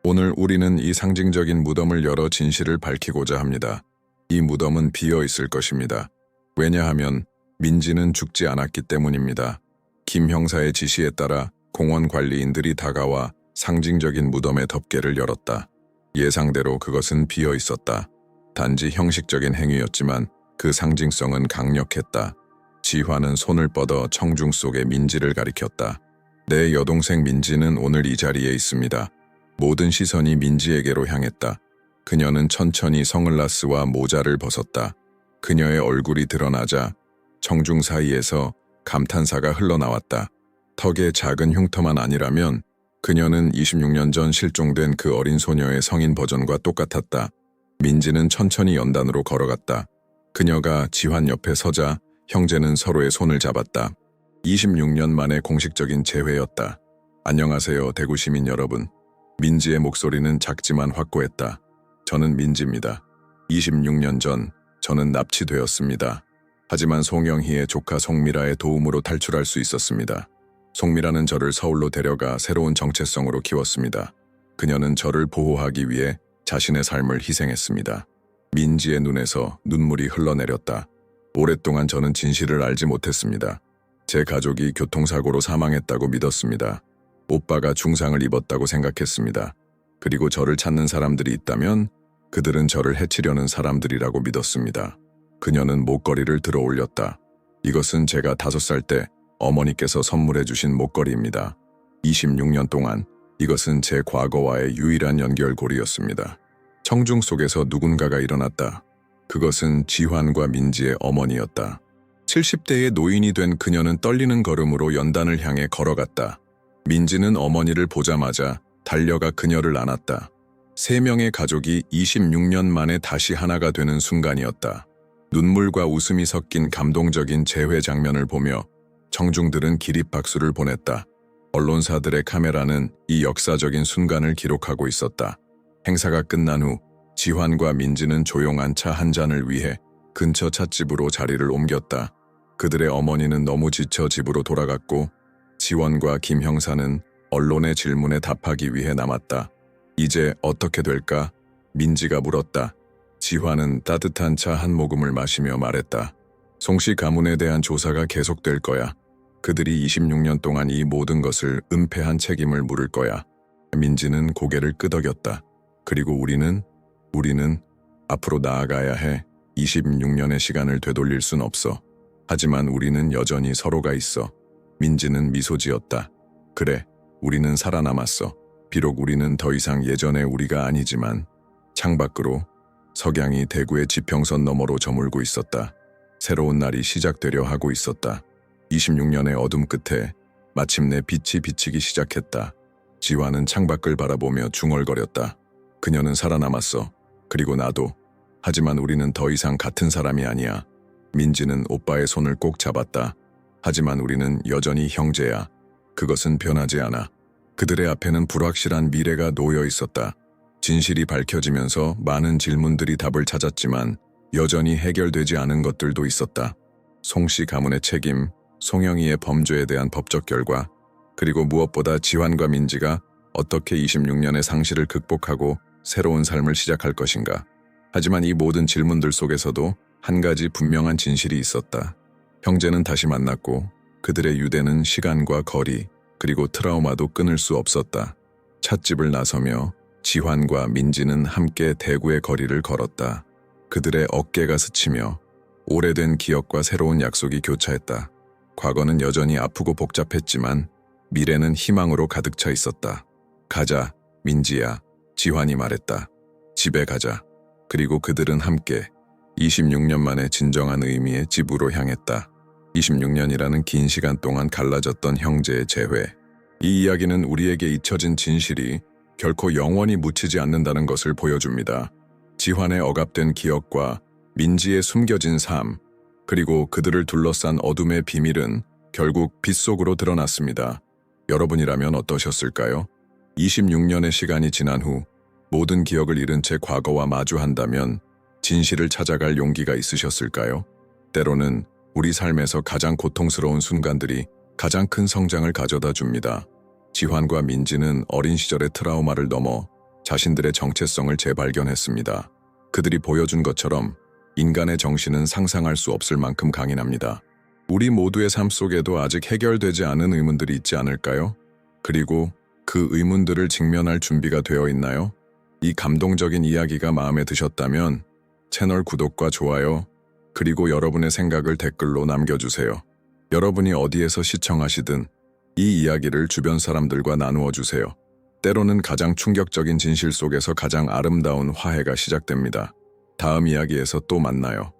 오늘 우리는 이 상징적인 무덤을 열어 진실을 밝히고자 합니다. 이 무덤은 비어 있을 것입니다. 왜냐하면 민지는 죽지 않았기 때문입니다. 김 형사의 지시에 따라 공원 관리인들이 다가와 상징적인 무덤의 덮개를 열었다. 예상대로 그것은 비어 있었다. 단지 형식적인 행위였지만 그 상징성은 강력했다. 지환은 손을 뻗어 청중 속의 민지를 가리켰다. 내 여동생 민지는 오늘 이 자리에 있습니다. 모든 시선이 민지에게로 향했다. 그녀는 천천히 선글라스와 모자를 벗었다. 그녀의 얼굴이 드러나자 청중 사이에서 감탄사가 흘러나왔다. 턱에 작은 흉터만 아니라면 그녀는 26년 전 실종된 그 어린 소녀의 성인 버전과 똑같았다. 민지는 천천히 연단으로 걸어갔다. 그녀가 지환 옆에 서자 형제는 서로의 손을 잡았다. 26년 만의 공식적인 재회였다. 안녕하세요, 대구 시민 여러분. 민지의 목소리는 작지만 확고했다. 저는 민지입니다. 26년 전 저는 납치되었습니다. 하지만 송영희의 조카 송미라의 도움으로 탈출할 수 있었습니다. 송미라는 저를 서울로 데려가 새로운 정체성으로 키웠습니다. 그녀는 저를 보호하기 위해 자신의 삶을 희생했습니다. 민지의 눈에서 눈물이 흘러내렸다. 오랫동안 저는 진실을 알지 못했습니다. 제 가족이 교통사고로 사망했다고 믿었습니다. 오빠가 중상을 입었다고 생각했습니다. 그리고 저를 찾는 사람들이 있다면 그들은 저를 해치려는 사람들이라고 믿었습니다. 그녀는 목걸이를 들어 올렸다. 이것은 제가 5살 때 어머니께서 선물해 주신 목걸이입니다. 26년 동안 이것은 제 과거와의 유일한 연결고리였습니다. 청중 속에서 누군가가 일어났다. 그것은 지환과 민지의 어머니였다. 70대의 노인이 된 그녀는 떨리는 걸음으로 연단을 향해 걸어갔다. 민지는 어머니를 보자마자 달려가 그녀를 안았다. 3명의 가족이 26년 만에 다시 하나가 되는 순간이었다. 눈물과 웃음이 섞인 감동적인 재회 장면을 보며 청중들은 기립박수를 보냈다. 언론사들의 카메라는 이 역사적인 순간을 기록하고 있었다. 행사가 끝난 후 지환과 민지는 조용한 차 한 잔을 위해 근처 찻집으로 자리를 옮겼다. 그들의 어머니는 너무 지쳐 집으로 돌아갔고 지원과 김 형사는 언론의 질문에 답하기 위해 남았다. 이제 어떻게 될까? 민지가 물었다. 지환은 따뜻한 차 한 모금을 마시며 말했다. 송씨 가문에 대한 조사가 계속될 거야. 그들이 26년 동안 이 모든 것을 은폐한 책임을 물을 거야. 민지는 고개를 끄덕였다. 그리고 우리는 앞으로 나아가야 해. 26년의 시간을 되돌릴 순 없어. 하지만 우리는 여전히 서로가 있어. 민지는 미소 지었다. 그래, 우리는 살아남았어. 비록 우리는 더 이상 예전의 우리가 아니지만 창밖으로 석양이 대구의 지평선 너머로 저물고 있었다. 새로운 날이 시작되려 하고 있었다. 26년의 어둠 끝에 마침내 빛이 비치기 시작했다. 지환은 창밖을 바라보며 중얼거렸다. 그녀는 살아남았어. 그리고 나도. 하지만 우리는 더 이상 같은 사람이 아니야. 민지는 오빠의 손을 꼭 잡았다. 하지만 우리는 여전히 형제야. 그것은 변하지 않아. 그들의 앞에는 불확실한 미래가 놓여 있었다. 진실이 밝혀지면서 많은 질문들이 답을 찾았지만 여전히 해결되지 않은 것들도 있었다. 송씨 가문의 책임, 송영희의 범죄에 대한 법적 결과, 그리고 무엇보다 지환과 민지가 어떻게 26년의 상실을 극복하고 새로운 삶을 시작할 것인가. 하지만 이 모든 질문들 속에서도 한 가지 분명한 진실이 있었다. 형제는 다시 만났고 그들의 유대는 시간과 거리, 그리고 트라우마도 끊을 수 없었다. 찻집을 나서며 지환과 민지는 함께 대구의 거리를 걸었다. 그들의 어깨가 스치며 오래된 기억과 새로운 약속이 교차했다. 과거는 여전히 아프고 복잡했지만 미래는 희망으로 가득 차 있었다. 가자, 민지야, 지환이 말했다. 집에 가자. 그리고 그들은 함께 26년 만에 진정한 의미의 집으로 향했다. 26년이라는 긴 시간 동안 갈라졌던 형제의 재회. 이 이야기는 우리에게 잊혀진 진실이 결코 영원히 묻히지 않는다는 것을 보여줍니다. 지환의 억압된 기억과 민지의 숨겨진 삶, 그리고 그들을 둘러싼 어둠의 비밀은 결국 빛 속으로 드러났습니다. 여러분이라면 어떠셨을까요? 26년의 시간이 지난 후 모든 기억을 잃은 채 과거와 마주한다면 진실을 찾아갈 용기가 있으셨을까요? 때로는 우리 삶에서 가장 고통스러운 순간들이 가장 큰 성장을 가져다 줍니다. 지환과 민지는 어린 시절의 트라우마를 넘어 자신들의 정체성을 재발견했습니다. 그들이 보여준 것처럼 인간의 정신은 상상할 수 없을 만큼 강인합니다. 우리 모두의 삶 속에도 아직 해결되지 않은 의문들이 있지 않을까요? 그리고 그 의문들을 직면할 준비가 되어 있나요? 이 감동적인 이야기가 마음에 드셨다면 채널 구독과 좋아요, 그리고 여러분의 생각을 댓글로 남겨주세요. 여러분이 어디에서 시청하시든 이 이야기를 주변 사람들과 나누어 주세요. 때로는 가장 충격적인 진실 속에서 가장 아름다운 화해가 시작됩니다. 다음 이야기에서 또 만나요.